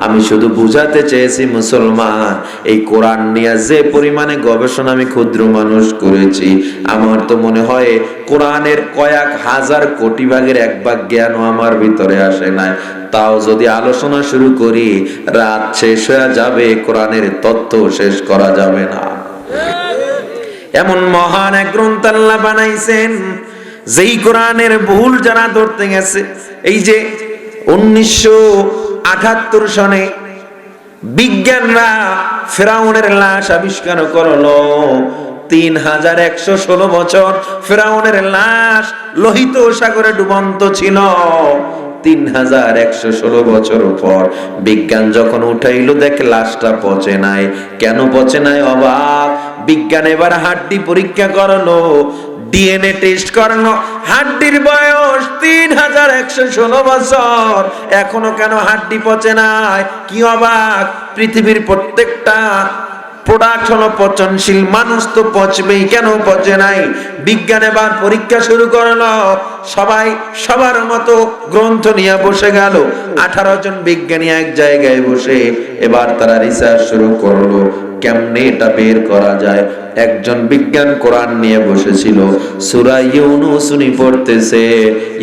আমি শুধু বুঝাতে চেয়েছি মুসলমান, এই কোরআন নিয়ে যে পরিমাণে গবেষণা আমি ক্ষুদ্র মানুষ করেছি, আমার তো মনে হয় কোরআনের কয়েক হাজার কোটি ভাগের 1 ভাগ জ্ঞানও আমার ভিতরে আসে না। তাও যদি আলোচনা শুরু করি, রাত শেষ হয়ে যাবে, কোরআনের তত্ত্ব শেষ করা যাবে না। এমন মহান এক গ্রন্থ আল্লাহ বানাইছেন, যেই কোরআনের ভুল যারা ধরতে গেছে, এই যে 1978 সনে বিজ্ঞানরা ফেরাউনের লাশ আবিষ্কার করলো। 3116 বছর ফেরাউনের লাশ লোহিত সাগরে ডুবন্ত ছিল। 3116 বছর পর বিজ্ঞান যখন উঠাইলো, দেখে লাশটা পচে নাই। কেন পচে নাই? অবাক। বিজ্ঞান এবার হাড্ডি পরীক্ষা করলো, ডিএনএ টেস্ট করানো, হাড্ডির বয়স 3116 বছর, এখনো কেন হাড্ডি পচে নাই? কি অবাক! পৃথিবীর প্রত্যেকটা প্রোডাক্ট হলো পচনশীল, মানুষ তো পচবেই, কেন পচে নাই? বিজ্ঞান এবার পরীক্ষা শুরু করলো, সবাই সবার মতো গ্রন্থ নিয়ে বসে গেল। 18 জন বিজ্ঞানী এক জায়গায় বসে এবার তারা রিসার্চ শুরু করলো, কেমনে এটা বের করা যায়। একজন বিজ্ঞান কোরআন নিয়ে বসেছিল, সূরা ইউনূস উনি পড়তেছে,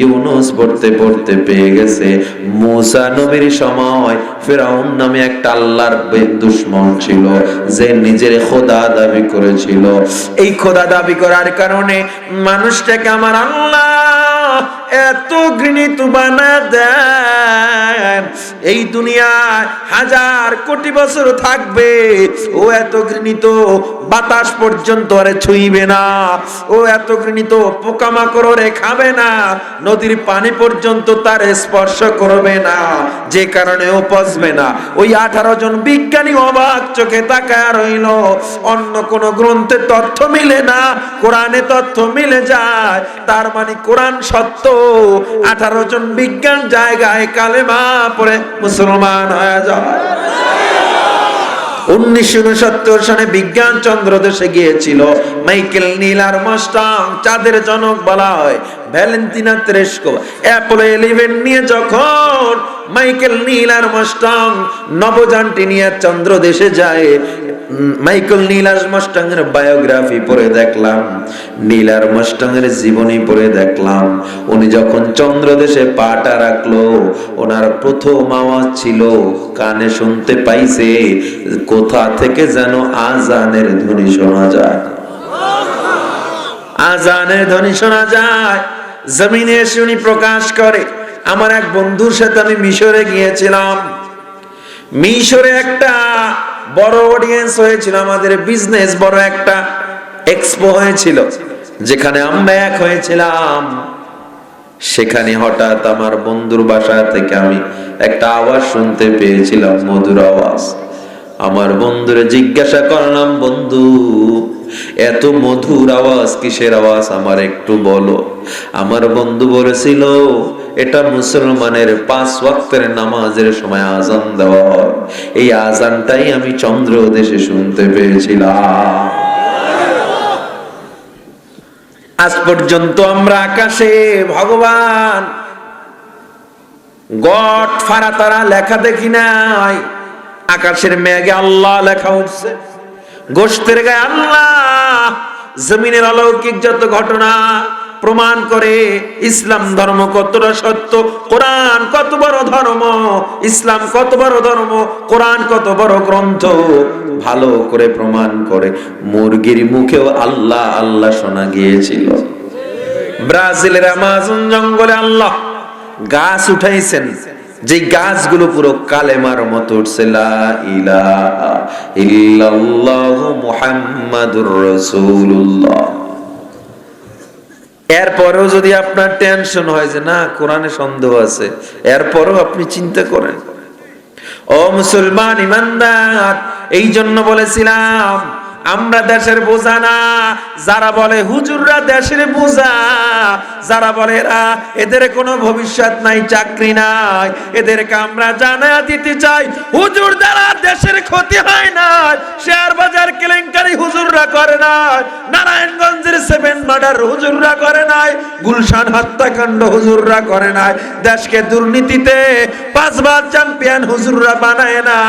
ইউনূস পড়তে পড়তে পেয়ে গেছে মুসা নবীর সময় ফিরাউন নামে একটা আল্লাহর দুশমন ছিল, যে নিজের খোদা দাবি করেছিল। এই খোদা দাবি করার কারণে মানুষটাকে আমার আল্লাহ এত ঘৃণিত বানা দেন, এই দুনিয়ায় 1000 কোটি বছর থাকবে, ও এত ঘৃণিত বাতাস পর্যন্ত আরে ছুঁইবে না, ও এত ঘৃণিত পোকামাকড় ওরে খাবে না, নদীর পানি পর্যন্ত তার স্পর্শ করবে না, যে কারণে ও পচবে না। ওই 18 জন বিজ্ঞানী অবাক চোখে তাকায় রইল। অন্য কোন গ্রন্থে তথ্য মিলে না, কোরআনে তথ্য মিলে যায়, তার মানে কোরআন সত্য। 18 জন বিজ্ঞান জায়গায় কালেমা পড়ে মুসলমান হয়ে যায়। 1969 সালে বিজ্ঞান চন্দ্র দেশে গিয়েছিল মাইকেল নীল আর্মস্ট্রং, চাঁদের জনক বলা হয় ভ্যালেন্টিনা তেরেস্কো। অ্যাপোলো 11 নিয়ে যখন মাইকেল নীল আর্মস্ট্রং নবযানটি নিয়ে চন্দ্র দেশে যায়, মাইকেল নীল আর্মস্ট্রং এর বায়োগ্রাফি পড়ে দেখলাম, নীল আর্মস্ট্রং এর জীবনী পড়ে দেখলাম, উনি যখন চন্দ্র দেশে পাটা রাখলো, ওনার প্রথম আওয়াজ ছিল কানে শুনতে পাইছে কোথা থেকে যেন আজানের ধ্বনি শোনা যায়, আজানের ধ্বনি শোনা যায়। জমিনে এসে উনি প্রকাশ করে। আমার এক বন্ধুর সাথে আমি মিশরে গিয়েছিলাম, মিশরে একটা বড় অডিয়েন্স হয়েছিল, আমাদের বিজনেস বড় একটা এক্সপো হয়েছিল, যেখানে আমরা এক হয়েছিলাম। সেখানে হঠাৎ আমার বন্ধুর বাসা থেকে আমি একটা আওয়াজ শুনতে পেয়েছিলাম, মধুর আওয়াজ। আমার বন্ধুরে জিজ্ঞাসা করলাম, বন্ধু এত মধুর আওয়াজ কিসের আওয়াজ, আমার একটু বলো। আমার বন্ধু বলেছিল এটা মুসলমানের 5 ওয়াক্তের নামাজের সময় আজান দেওয়া হয়, এই আজানটাই আমি চন্দ্র দেশে শুনতে পেয়েছিলাম। আজ পর্যন্ত আমরা আকাশে ভগবান গড ফারা তারা লেখা দেখি নাই, আকাশের মেঘে আল্লাহ লেখা উঠছে, গোশতের গায়ে আল্লাহ। জমিনের অলৌকিক যত ঘটনা প্রমাণ করে ইসলাম ধর্ম কতটা সত্য, কোরআন কত বড় ধর্ম, ইসলাম কত বড় ধর্ম, কোরআন কত বড় গ্রন্থ, ভালো করে প্রমাণ করে। মুরগির মুখেও আল্লাহ আল্লাহ শোনা গিয়েছিল। ব্রাজিলের আমাজন জঙ্গলে আল্লাহ গাছ উঠাইছেন, যে গাছগুলো পুরো কালেমার মতো উঠছে, লা ইলাহা ইল্লাল্লাহু মুহাম্মাদুর রাসূলুল্লাহ। এরপরেও যদি আপনার টেনশন হয় যে না কোরআনে সন্দেহ আছে, এরপরেও আপনি চিন্তা করেন। ও মুসলমান ইমানদার, এই জন্য বলেছিলাম আমরা দেশের বোঝা না। যারা বলে হুজুররা দেশের বোঝা, যারা বলে এদের কোনো ভবিষ্যৎ নাই, চাকরি নাই, এদেরকে আমরা জানা দিতে চাই হুজুর দ্বারা দেশের ক্ষতি হয় না, শেয়ার বাজার কেলেঙ্কারি হুজুররা করে নাই, নারায়ণগঞ্জের 7 মার্ডার হুজুররা করে নাই, গুলশান হত্যাকাণ্ড হুজুররা করে নাই, দেশকে দুর্নীতিতে 5 বার চ্যাম্পিয়ন হুজুররা বানায় না।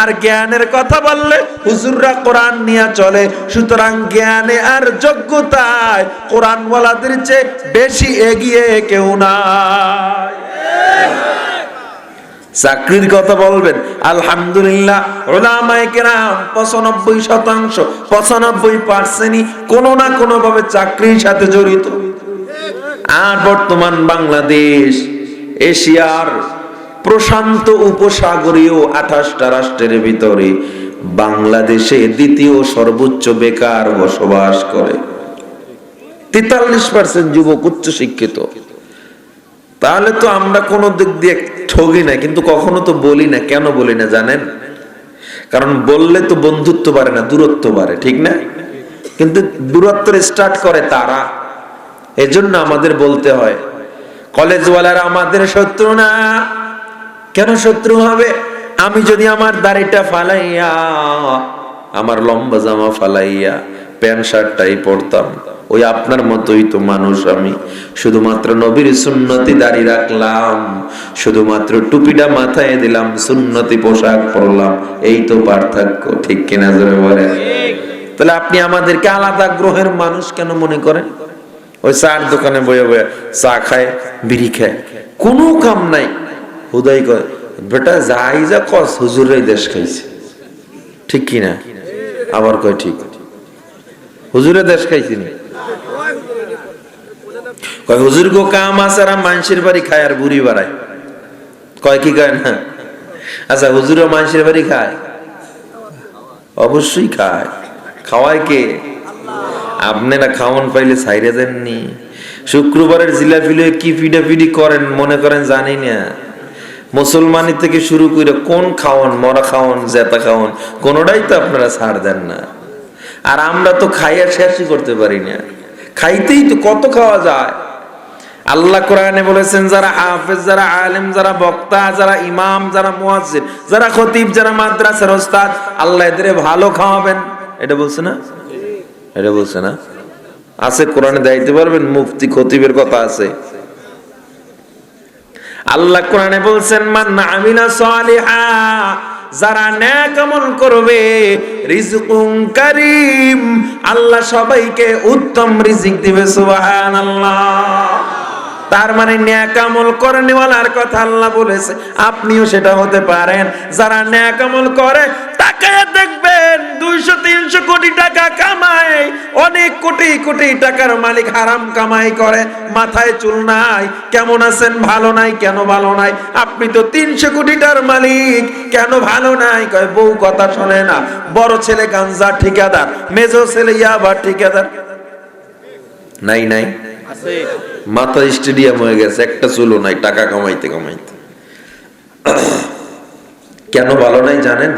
আর জ্ঞানের কথা বললে হুজুররা কোরআন নিয়ে চলে। সুতরাং জ্ঞানে আর যোগ্যতায় কোরআন ওয়ালাদের চেয়ে বেশি এগিয়ে কেউ নাই। চাকরির কথা বলবেন, আলহামদুলিল্লাহ উলামায়ে কেরাম 95% 95% কোনো না কোনো ভাবে চাকরির সাথে জড়িত। আর বর্তমান বাংলাদেশ এশিয়ার প্রশান্ত উপসাগরীয় 28টা রাষ্ট্রের ভিতরে বাংলাদেশে দ্বিতীয় সর্বোচ্চ বেকার বসবাস করে। 43% যুবক উচ্চ শিক্ষিত। তাহলে তো আমরা কোনো দিক দিয়ে ঠগি না, কিন্তু কখনো তো বলি না। কেন বলি না জানেন? কারণ বললে তো বন্ধুত্ব বাড়ে না, দূরত্ব বাড়ে, ঠিক না? কিন্তু দূরত্ব স্টার্ট করে তারা, এজন্য আমাদের বলতে হয়। কলেজওয়ালারা আমাদের শত্রু না। কেন শত্রু হবে? আমি যদি আমার দাড়িটা ফালাইয়া, আমার লম্বা জামা ফালাইয়া প্যান্ট শার্টটাই পরতাম। ওই আপনার মতোই তো মানুষ আমি, শুধুমাত্র নবীর সুন্নতি দাড়ি রাখলাম, শুধুমাত্র টুপিটা মাথায় দিলাম, সুন্নতি পোশাক পরলাম, এই তো পার্থক্য। ঠিক কিনা জোরে বলেন? তাহলে আপনি আমাদেরকে আলাদা গ্রহের মানুষ কেন মনে করেন? ওই চার দোকানে বয়ে বয়ে চা খায়, বিড়ি খায়, কোনো কাম নাই, হুদাই কয় বেটা যাই যা কস হুজুরের দেশ খাইছে। ঠিক কিনা? আবার কয় ঠিক, হুজুরের দেশ খাইছি না, কয় হুজুর গো কাম আছে আর মানুষের বাড়ি খায় আর বুড়ি বাড়ায়। কয় কি কয় না? আচ্ছা হুজুরও মানুষের বাড়ি খায়? অবশ্যই খায়। খাওয়ায় কে? আপনারা খাওয়ান পাইলে ছাইরে দেননি। শুক্রবারের জিলাপি কি পিডাপিডি করেন মনে করেন জানি না। মুসলমানি থেকে শুরু করে কোন খাওয়ান, মরা খাওয়ান, জেতা খাওয়ান, কোনোটাই তো আপনারা ছাড় দেন না। আর আমরা তো খাইয়া শেষই করতে পারি না, খাইতেই তো কত খাওয়া যায়। আল্লাহ কোরআনে বলেছেন যারা হাফেজ, যারা আলেম, যারা বক্তা, যারা ইমাম, যারা মুয়াজ্জিন, যারা খতিব, যারা মাদ্রাসার ওস্তাদ, আল্লাহ এদের ভালো খাওয়াবেন। এটা বলছে না? এটা বলছে না? আছে কোরআনে, দাইতে পারবেন? মুফতি খতিবের কথা আছে। আল্লাহ কোরআনে বলছেন মান আমিলা সালিহা, যারা নেক আমল করবে, রিজকুন কারীম, আল্লাহ সবাইকে উত্তম রিজিক দিবে। সুবহানাল্লাহ। তার মানে নেক আমল করেনওয়ালার কথা আল্লাহ বলেছে, আপনিও সেটা হতে পারেন। যারা নেক আমল করে তাকায় দেখবেন 200-300 কোটি টাকা কামায়, অনেক কোটি কোটি টাকার মালিক হারাম কামাই করে, মাথায় চুল নাই। কেমন আছেন? ভালো নাই। কেন ভালো নাই? আপনি তো 300 কোটি টাকার মালিক, কেন ভালো নাই? কয় বউ কথা শোনে না, বড় ছেলে গাঞ্জা ঠিকাদার, মেজো ছেলে ইয়াবা ঠিকাদার। নাই নাই আছে, মাথা স্টেডিয়াম হয়ে গেছে, একটা চুলও নাই, টাকা কামাইতে কামাইতে। কেন ভালো নাই জানেন?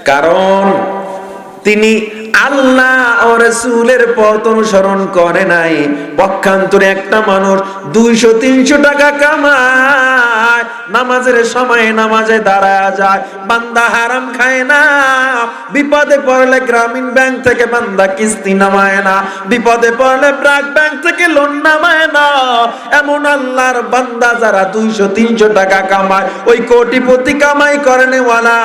কারণ তিনি আল্লাহ ও রাসূলের পথ অনুসরণ করে নাই। পক্ষান্তরে একটা মানুষ 200-300 টাকা কামায়, নামাজের সময় নামাজে দাঁড়ায় যায়, বান্দা হারাম খায় না, বিপদে পড়লে গ্রামীণ ব্যাংক থেকে বান্দা কিস্তি নামায় না, বিপদে পড়লে ব্র্যাক ব্যাংক থেকে লোন নামায় না। এমন আল্লাহর বান্দা যারা 200-300 টাকা কামায়, ওই কোটিপতি কামাই করেনওয়ালা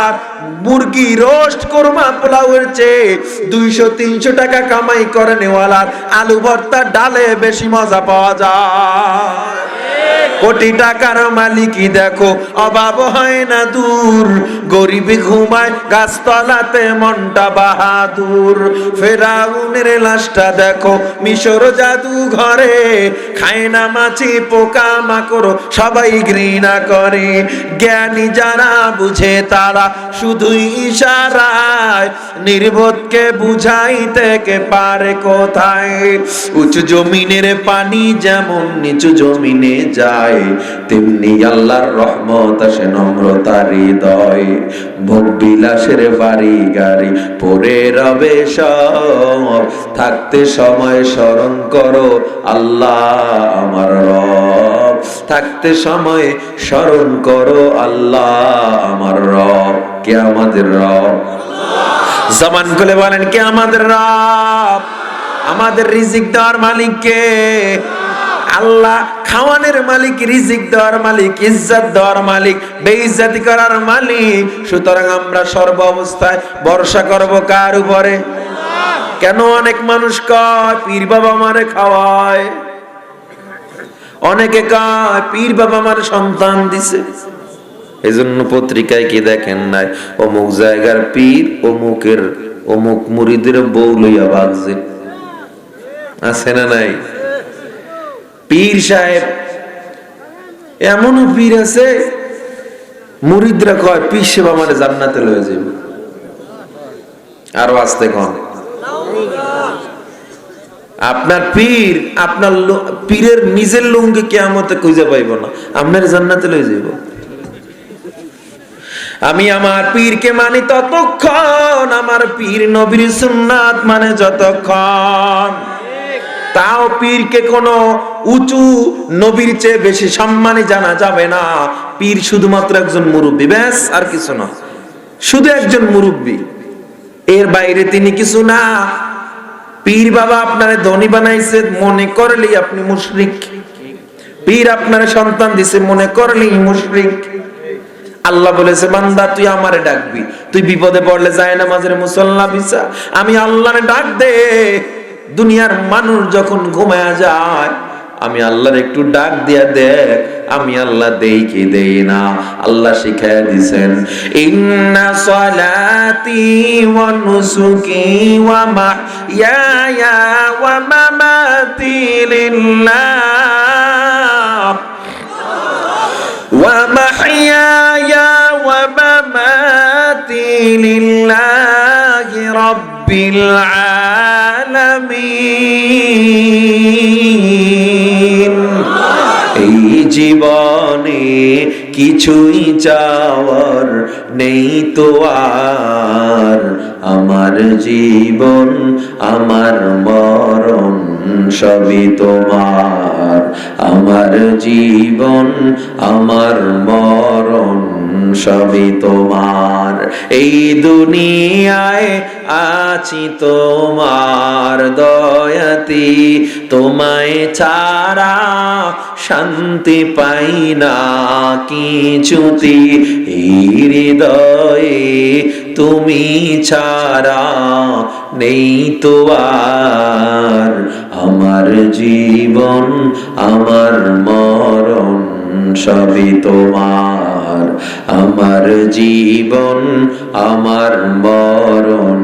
মুরগি রোস্ট কোরমা পোলাওয়ের চেয়ে 200-300 টাকা কামাই করেনওয়ালার আলু ভর্তা ডালে বেশি মজা পাওয়া যায়। কোটি টাকার মালিকই দেখো অভাব হয় না দূর, গরিবি ঘুমায় গাছতলাতে মনটা বাহাদুর। ফেরাউনের লাশটা দেখো মিশর জাদু ঘরে, খায় না মাছি পোকা মাকড় সবাই ঘৃণা করে। জ্ঞানী যারা বুঝে তারা শুধুই ইশারায় নির্বোধকে বুঝাইতে কে পারে কোথায়। উঁচু জমিনের পানি যেমন নিচু জমিনে যায়, তেমনি আল্লাহর রহমত আসে নম্রতার হৃদয়। ভোগ বিলাসের বাড়ি গাড়ি পড়ে রবে সব, থাকতে সময় স্মরণ করো আল্লাহ আমার রব, থাকতে সময় স্মরণ করো আল্লাহ আমার রব। কে আমাদের রব? জবান খুলে বলেন কে আমাদের রব? আমাদের রিজিক দেওয়ার মালিক কে? আল্লাহ। খাওয়ানোর মালিক, রিজিক দেওয়ার মালিক, ইজ্জত দেওয়ার মালিক, বেইজ্জতি করার মালিক। সুতরাং আমরা সর্ব অবস্থায় ভরসা করব কার উপরে? কেন অনেক মানুষ কয় পীর বাবা আমারে খাওয়ায়, অনেকে কয় পীর বাবা আমার সন্তান দিছে। এজন্য পত্রিকায় কি দেখেন নাই, অমুক জায়গার পীর অমুকের অমুক মুরিদের বউ লইয়া ভাগছে, আছে না নাই? পীর সাহেব, এমনও পীর আছে মুরিদরা কয় পীর সাহেব আমারে জান্নাতে লয়ে যাবে। আরো আসতে কন, আপনার পীর আপনার পীরের নিজের লুঙ্গি কিয়ামতে খুঁজে পাইব না, আপনার জান্নাতে লয়ে যাইব। আমি আমার পীরকে মানি ততক্ষণ, আমার পীর নবীর সুন্নাত মানে যতক্ষণ। তাও পীরকে কোনো উঁচু নবীর চেয়ে বেশি সম্মানী জানা যাবে না। পীর শুধুমাত্র একজন মুরব্বী, ব্যাস, আর কিছু না, শুধু একজন মুরব্বী। এর বাইরে তিনি কিছু না। পীর বাবা আপনারে ধনী বানাইছে মনে করলেই আপনি মুশরিক। পীর আপনার সন্তান দিছে মনে করলেই মুশরিক। আল্লাহ বলেছে বান্দা তুই আমারে ডাকবি, তুই বিপদে পড়লে যায় নামাজের মুসল্লা বিছা আমি আল্লাহরে ডাক দে। দুনিয়ার মানুষ যখন ঘুমায়া যায় আমি আল্লাহর একটু ডাক দিয়া দেখ, আমি আল্লাহ দেই কি দেই না। আল্লাহ শিখায়া দিছেন ইন্না সালাতি ওয়া নুসুকি ওয়া মাহইয়ায়া ওয়া মামাতি লিল্লাহ ওয়া মাহইয়ায়া ওয়া মামাতি লিল্লাহি রাব্বিল আলামিন। এই জীবনে কিছুই চাওয়ার নেই তো আর, আমার জীবন আমার মরণ সবই তোমার। আমার জীবন আমার মরণ সবই তোমার। এই দুনিয়ায় আছি তোমার দয়াতি, তোমায় ছাড়া শান্তি পাই না কিছুতে। এই হৃদয়ে তুমি ছাড়া নেই তো আর, আমার জীবন আমার মরণ সবই তোমার। আমার জীবন আমার মরণ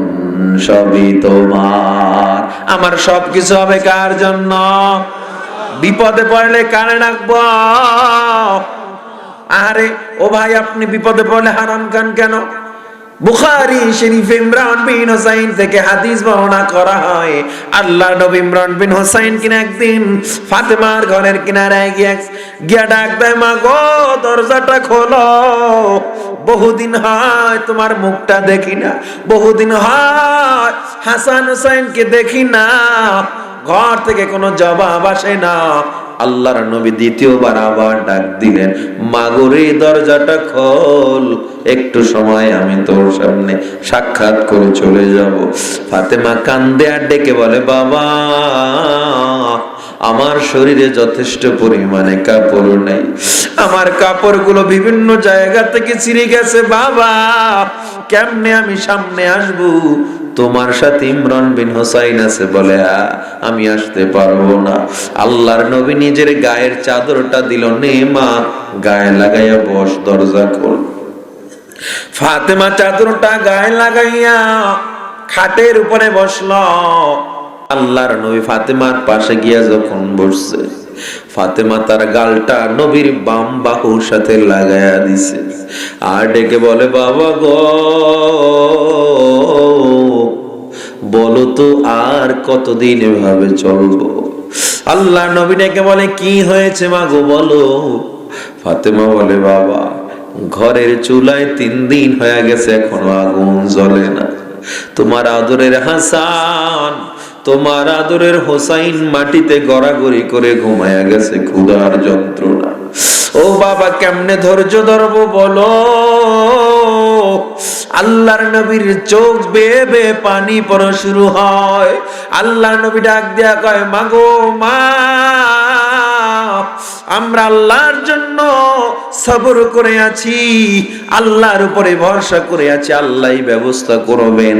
সবই তোমার। আমার সবকিছু হবে কার জন্য? বিপদে পড়লে কানে ডাকবো। আরে ও ভাই আপনি বিপদে পড়লে হারাম খান কেন? বুখারী শরীফে ইমরান বিন হুসাইন থেকে হাদিস বর্ণনা করা হয়, আল্লাহর নবী ইমরান বিন হুসাইন কিনা একদিন ফাতেমার ঘরের কিনারায় গিয়া ডাক দেয়, মা গো দরজাটা খোলো, বহুদিন হয় তোমার মুখটা দেখি না, বহুদিন হয় হাসান হুসাইনকে দেখি না, ঘর থেকে কোনো জবাব আসে না। আল্লাহর নবী দ্বিতীয়বার আবার ডাক দিলেন, মাগরে দরজাটা খোল, একটু সময় আমি তোর সামনে সাক্ষাৎ করে চলে যাব। ফাতেমা কান্দে আর ডেকে বলে, বাবা আমার শরীরে যথেষ্ট পরিমাণে কাপড় নেই, আমার কাপড়গুলো বিভিন্ন জায়গা থেকে ছিঁড়ে গেছে, বাবা কেমনে আমি সামনে আসবো? তোমার সাথে ইমরান বিন হুসাইন আছে বলে আমি আসতে পারবো না। আল্লাহর নবী নিজের গায়ের চাদরটা দিল, নে মা গায়ে লাগাইয়া বস, দরজা খোল। ফাতেমা চাদরটা গায়ে লাগাইয়া খাটের উপরে বসলো। আল্লাহর নবী ফাতেমার পাশে গিয়া যখন বসছে, ফাতেমা তার গালটা নবীর বাম বাহুর সাথে লাগাইয়া দিছে আর ডেকে বলে, বাবা গো বলো তো আর কতদিন এভাবে চলবো? আল্লাহ নবী ডেকে বলে, কি হয়েছে মা গো বলো। ফাতেমা বলে, বাবা ঘরের চুলায় 3 দিন হয়ে গেছে এখনো আগুন জ্বলে না, তোমার আদরের হাসান তোমার আদরের হোসাইন মাটিতে গড়াগড়ি করে ঘুমায়া গেছে ক্ষুধার যন্ত্রণা। ও বাবা কেমনে ধৈর্য ধরবো বলো? আল্লাহর নবীর চোখ বেয়ে বেয়ে পানি পড়া শুরু হয়। আল্লাহর নবী ডাক দিয়া কয়, মাগো মা আমরা আল্লাহর জন্য সবর করে আছি, আল্লাহর উপরে ভরসা করে আছি, আল্লাহই ব্যবস্থা করবেন,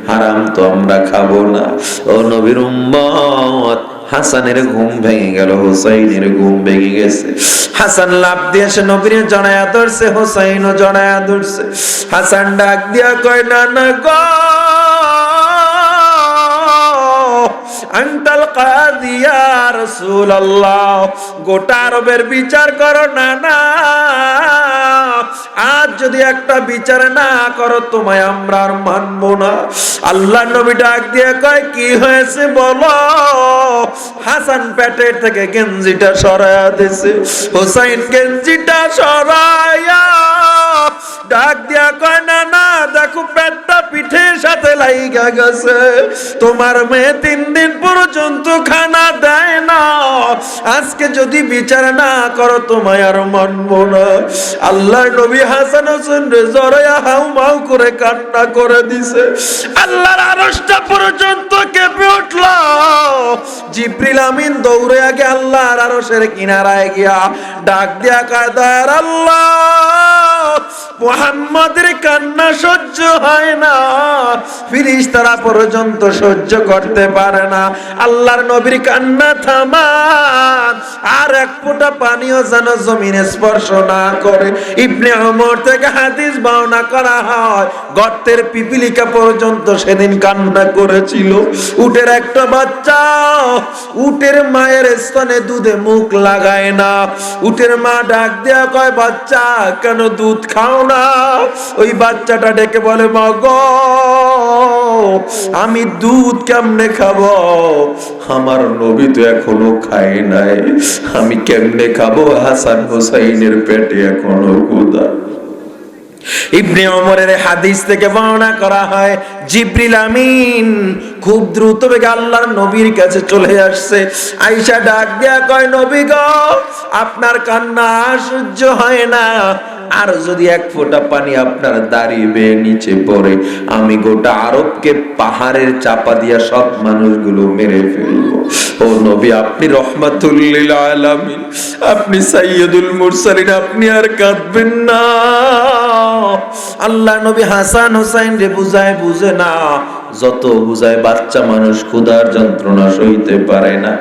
হারাম তো আমরা খাবো না। ও নবীর উম্মত, হাসানের ঘুম ভেঙে গেল, হোসাইনের ঘুম ভেঙে গেছে। হাসান লাফ দিয়ে এসে নবীর জড়ায়া ধরছে, হোসাইনও জড়ায়া ধরছে। হাসান ডাক দিয়া কয়, না না গো আনতাল কাযী ইয়া রাসূলুল্লাহ, গোটা আরবের বিচার করো না না, আজ যদি একটা বিচার না করো তোমায় আমরা আর মানবো না। আল্লাহ নবী ডাক দিয়ে কয়, কি হয়েছে বলো? হাসান পেটের থেকে গেঞ্জিটা সরায়া দিছে, হোসাইন গেঞ্জিটা সরায়া ডাক দিয়া কয়, না না দেখো পেটটা পিঠের সাথে লাইগা গেছে, তোমার মেয়ে 3 দিন পর্যন্ত খানা দেয় না, আজকে যদি বিচার না করো তোমায় আর মানব না। আল্লাহর নবী হাসান হোসেন রে জড়াইয়া হাউমাউ করে কান্না করে দিছে। আল্লাহর আরশটা পর্যন্ত কেঁপে উঠল। জিবরিল আমিন দৌড়ে আগে আল্লাহর আরশের কিনারায় গিয়া ডাক দিয়া কয়, দয়ার আল্লাহ, মুহাম্মাদের কান্না সহ্য হয় না, ফেরেশতারা পর্যন্ত সহ্য করতে পারে না। আল্লাহর নবীর কান্না থামান, আর এক ফোঁটা পানিও যেন জমিনে স্পর্শ না করে। ইবনে ওমর থেকে হাদিস বর্ণনা করা হয়, গর্তের পিপিলিকা পর্যন্ত সেদিন কান্না করেছিল। উটের একটা বাচ্চা উটের মায়ের স্তনে দুধে মুখ লাগায় না। উটের মা ডাক দেয়া কয়, বাচ্চা কেন দুধ খাও না? ওই বাচ্চাটা ডেকে বলে, মা গো, আমি দুধ কেমনে খাবো? আমার নবী তো এখনো খায় নাই, আমি কেমনে খাবো? হাসান হোসাইনের পেটে এখনো ক্ষুধা। ইবনে ওমরের হাদিস থেকে বর্ণনা করা হয়, জিবরিল আমিন খুব দ্রুত বেগে আল্লাহর নবীর কাছে চলে আসছে। আয়েশা ডাক দেয়া কয়, নবী গো, আপনার কান্না সহ্য হয় না, আর যদি এক ফোঁটা পানি আপনার দাড়ি বেয়ে নিচে পড়ে, আমি গোটা আরবকে পাহাড়ের চাপা দিয়া সব মানুষগুলো মেরে ফেলবো। ও নবী, আপনি রহমাতুল লিল আলামিন, আপনি সাইয়্যিদুল মুরসালিন, আপনি আর কাঁদবেন না। আল্লাহ নবী হাসান হোসাইন রে বুঝায়, বুঝে না। যত বুঝায় বাচ্চা মানুষ ক্ষুধার যন্ত্রণা সইতে পারে না।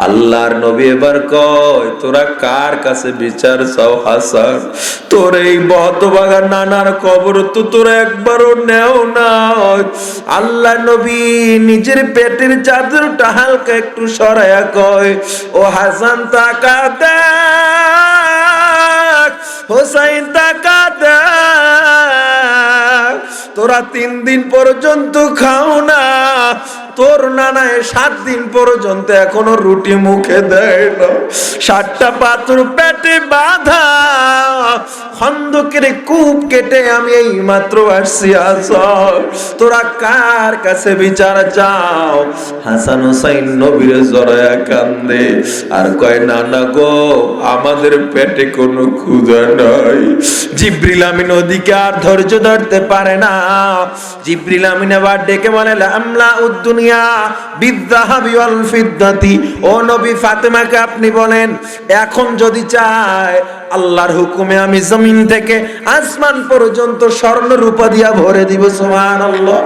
আল্লাহর নবী এবার কয়, তোরা কার কাছে বিচার চাও হাসান? তোর এই বহতবাগা নানার কবর তো তোরা একবারও নেও না। আল্লাহ নবী নিজের পেটের চাদরটা হালকা একটু সরায়া কয়, ও হাসান তাকা দেখ, হোসাইন তাকা দেখ, তোরা 3 দিন পর্যন্ত খাও না, তোর নানায় 7 দিন পর্যন্ত এখনো রুটি মুখে দেয় না। 7টা পাথর পেটে বাঁধা, খন্দকের কূপ কেটে আমি এই মাত্র আসছি। হাসান, তোরা কার কাছে বিচার চাও? হাসান হোসাইন নবীর জড়ায়া কান্দে আর কয়, নানা গো, আমাদের পেটে কোনো ক্ষুধা নাই। জিবরিল আমিন ওদিকে আর ধৈর্য ধরতে পারে না। জিবরিল আমিন আবার ডেকে বলে, লামলা উদ্দুনিয়া বিদ্যাহাবি ওয়াল ফিদ্দাতি, ও নবী, ফাতেমাকে আপনি বলেন, এখন যদি চায় আল্লাহর হুকুমে আমি জমিন থেকে আসমান পর্যন্ত স্বর্ণ রূপা দিয়া ভরে দিব। সুবহানাল্লাহ।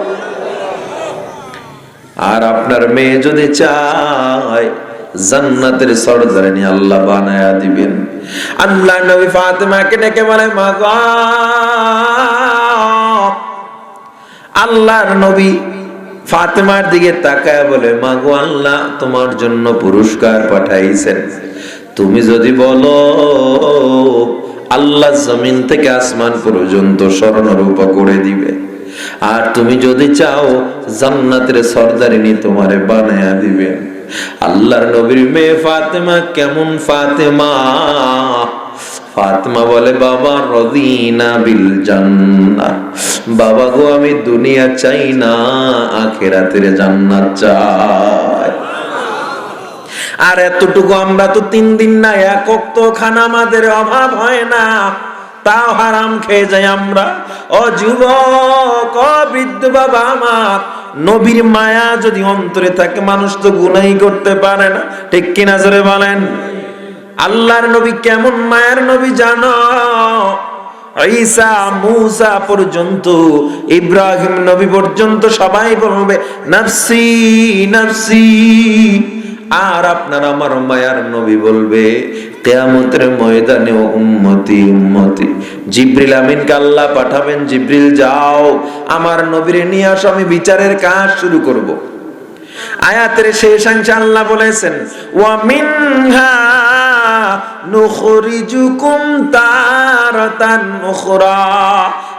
আর আপনার মেয়ে যদি চায় জান্নাতের সরদারানি আল্লাহ বানায়া দিবেন। আল্লাহ নবী ফাতেমাকে ডেকে বলে, মা গো, আল্লাহর নবী ফাতেমার দিকে তাকায় বলে, মা গো, আল্লাহ তোমার জন্য পুরস্কার পাঠাইছেন। তুমি যদি বলো আল্লাহ জমিন থেকে আসমান পর্যন্ত স্বর্ণরূপা করে দিবে, আর তুমি যদি চাও জান্নাতের সরদারিনী তোমারে বানায়া দিবে। আল্লাহর নবীর মেয়ে ফাতেমা কেমন ফাতেমা? ফাতেমা বলে, বাবা, রদিনা বিল জান্নাহ, বাবা গো, আমি দুনিয়া চাই না, আখিরাতের জান্নাত চাই। আর এতটুকু আমরা তো 3 দিন না, এক ওয়াক্ত খানা আমাদের অভাব হয় না, তাও হারাম খেয়ে যাই আমরা। ও যুবক, ও বৃদ্ধ বাবা আমার, নবীর মায়া যদি অন্তরে থাকে, মানুষ তো গুনাহ করতে পারে না, ঠিক কিনা জোরে বলেন? আল্লাহর নবী কেমন মায়ার নবী জানো? ঈসা, মুসা পর্যন্ত, ইব্রাহিম নবী পর্যন্ত সবাই বলবে নাফসি নাফসি। আর আপনার আমার মায়ার নবী বলবে কিয়ামতের ময়দানে, উম্মতি উম্মতি। জিবরিল আমিনকে আল্লাহ পাঠাবেন, জিবরিল যাও আমার নবীরে নিয়ে আসো, আমি বিচারের কাজ শুরু করব। আয়াতের শেষ অংশে আল্লাহ বলেছেন, ওয়া মিনহা নুখরিজুকুম তারাতান উখরা।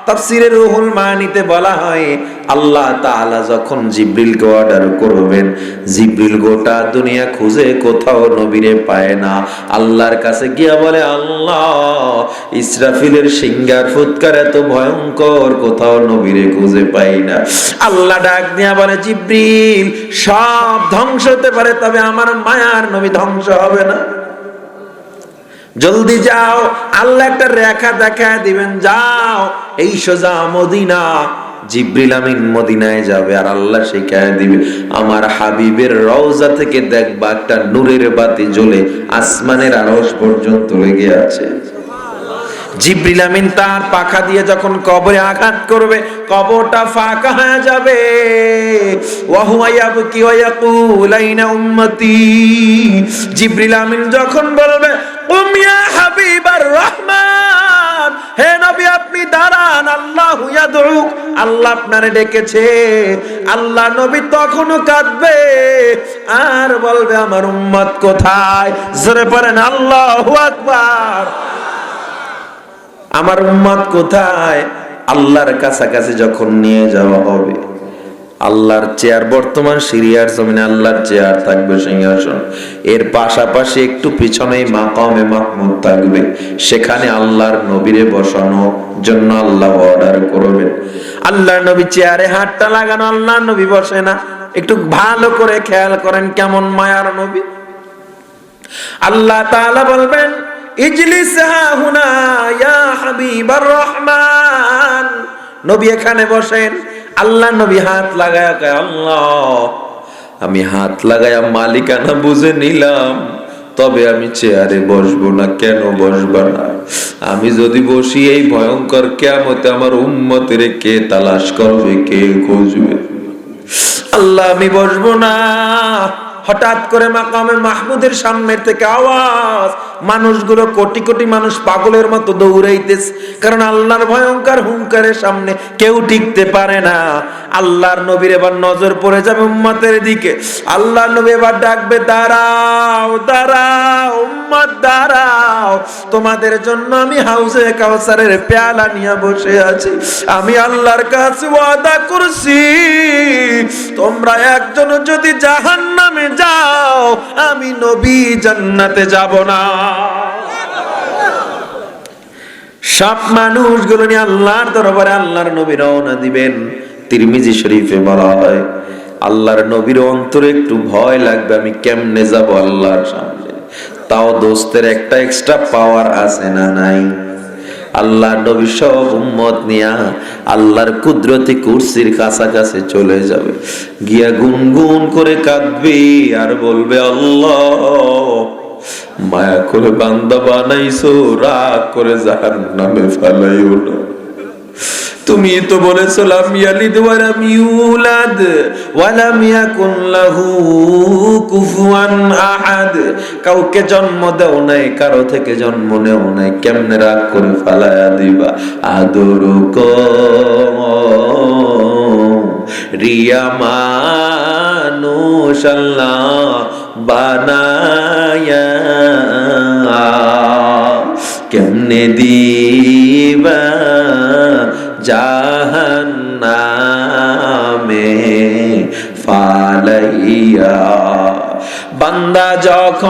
তাফসীরে রুহুল মানিতে বলা হয়, আল্লাহ তাআলা যখন জিবরিলকে অর্ডার করবেন, জিবরিল গোটা দুনিয়া খুঁজে কোথাও নবীরে পায় না। আল্লাহর কাছে গিয়া বলে, আল্লাহ, ইসরাফিলের সিংহার ফুৎকার এত ভয়ঙ্কর, কোথাও নবীরে খুঁজে পাই না। আল্লাহ ডাক দিয়া বলে, জিবরিল, সব ধ্বংস হতে পারে, তবে আমার মায়ার নবী ধ্বংস হবে না। জলদি যাও, আল্লাহ একটা রেখা দেখায় দিবেন, যাও এই সোজা মদিনা। জিবরিল আমিন মদিনায় যাবে আর আল্লাহ শিখায় দিবে, আমার হাবিবের রওজা থেকে দেখবা একটা নূরের বাতি জ্বলে আসমানের আরশ পর্যন্ত লেগে আছে। জিবরিল আমিন তার পাখা দিয়ে যখন কবরে আঘাত করবে, কবরটা ফাঁকা হয়ে যাবে। ওয়া হুয়া ইয়াবকি ওয়া ইয়াকুল আইনা উম্মতি। জিবরিল আমিন যখন বলবে কুম ইয়া হাবিবার রহমান, হে নবী আপনি দাঁড়ান, আল্লাহু ইয়াদউক, আল্লাহ আপনারে ডেকেছে। আল্লাহ নবী তখনও কাঁদবে আর বলবে আমার উম্মত কোথায়? জোরে পড়েন আল্লাহু আকবার। আমার উম্মত কোথায়? আল্লাহর কাছাকাছি যখন নিয়ে যাওয়া হবে, আল্লাহর চেয়ার, বর্তমান সিরিয়ার জমিনে আল্লাহর চেয়ার থাকবে, সিংহাসন, এর পাশাপাশি একটু পিছনেই মাকামে মাহমুদ থাকবে, সেখানে আল্লাহর নবীরে বসানোর জন্য আল্লাহ অর্ডার করবেন। আল্লাহর নবী চেয়ারে হাতটা লাগানো, আল্লাহর নবী বসে না। একটু ভালো করে খেয়াল করেন কেমন মায়ার নবী। আল্লাহ তাআলা বলবেন ইজলিস হাহুনা ইয়া হাবিবার রহমান, নবী এখানে বসেন। আল্লাহ নবী হাত লাগায়া কয় আল্লাহ আমি হাত লাগায়া মালিকানা বুঝে নিলাম, তবে আমি চেয়ারে বসবো না। কেন বসবো না? আমি যদি বসি এই ভয়ঙ্কর কিয়ামতে আমার উম্মতের কে তালাশ করবে, কে খুঁজবে? আল্লাহ আমি বসবো না। হঠাৎ করে মাকামে মাহমুদের সামনের থেকে আওয়াজ, মানুষগুলো কোটি কোটি মানুষ পাগলের মতো দৌড়াইতেছে, কারণ আল্লাহর ভয়ঙ্কর হুঙ্কারের সামনে কেউ টিকতে পারে না। আল্লাহর নবীর এবার নজর পড়ে যাবে উম্মতের দিকে। আল্লাহর নবী এবার ডাকবে দাঁড়াও দাঁড়াও উম্মত দাঁড়াও, তোমাদের জন্য আমি হাউজে কাউসারের পেয়ালা নিয়ে বসে আছি। আমি আল্লাহর কাছে ওয়াদা করছি তোমরা একজন যদি জাহান্নামে যাও, আমি নবী জান্নাতে যাব না। সব মানুষগুলো নিয়ে আল্লাহর দরবারে আল্লাহর নবী রওনা দিবেন। তিরমিজি শরীফে বলা হয় আল্লাহর নবীর অন্তরে একটু ভয় লাগবে, আমি কেমনে যাব আল্লাহর সামনে। তাও দোস্তের একটা এক্সট্রা পাওয়ার আছে না নাই? আল্লাহর নবী সব উম্মত নিয়া আল্লাহর কুদরতি কুরসির কাছাকাছি চলে যাবে, গিয়া গুনগুন করে কাঁদবে আর বলবে আল্লাহ মায়া করে বান্দা বানাইছো, রাগ করে জাহান্নামে ফেলাইও না। তুমি তো বলেছো লাম ইয়ালিদ ওয়া লাম ইউলাদ ওয়া লাম ইয়াকুন লাহু কুফুয়ান আহাদ, কাউকে জন্ম দাও নাই, কারো থেকে জন্ম নেও নাই, কেমনে রাগ করে ফালায়া দিবা? আদর রিয়া মানুষ আল্লাহ বানায়া, কেমনে দিবা জাহান্নামে ফালাইয়া? বান্দা যখন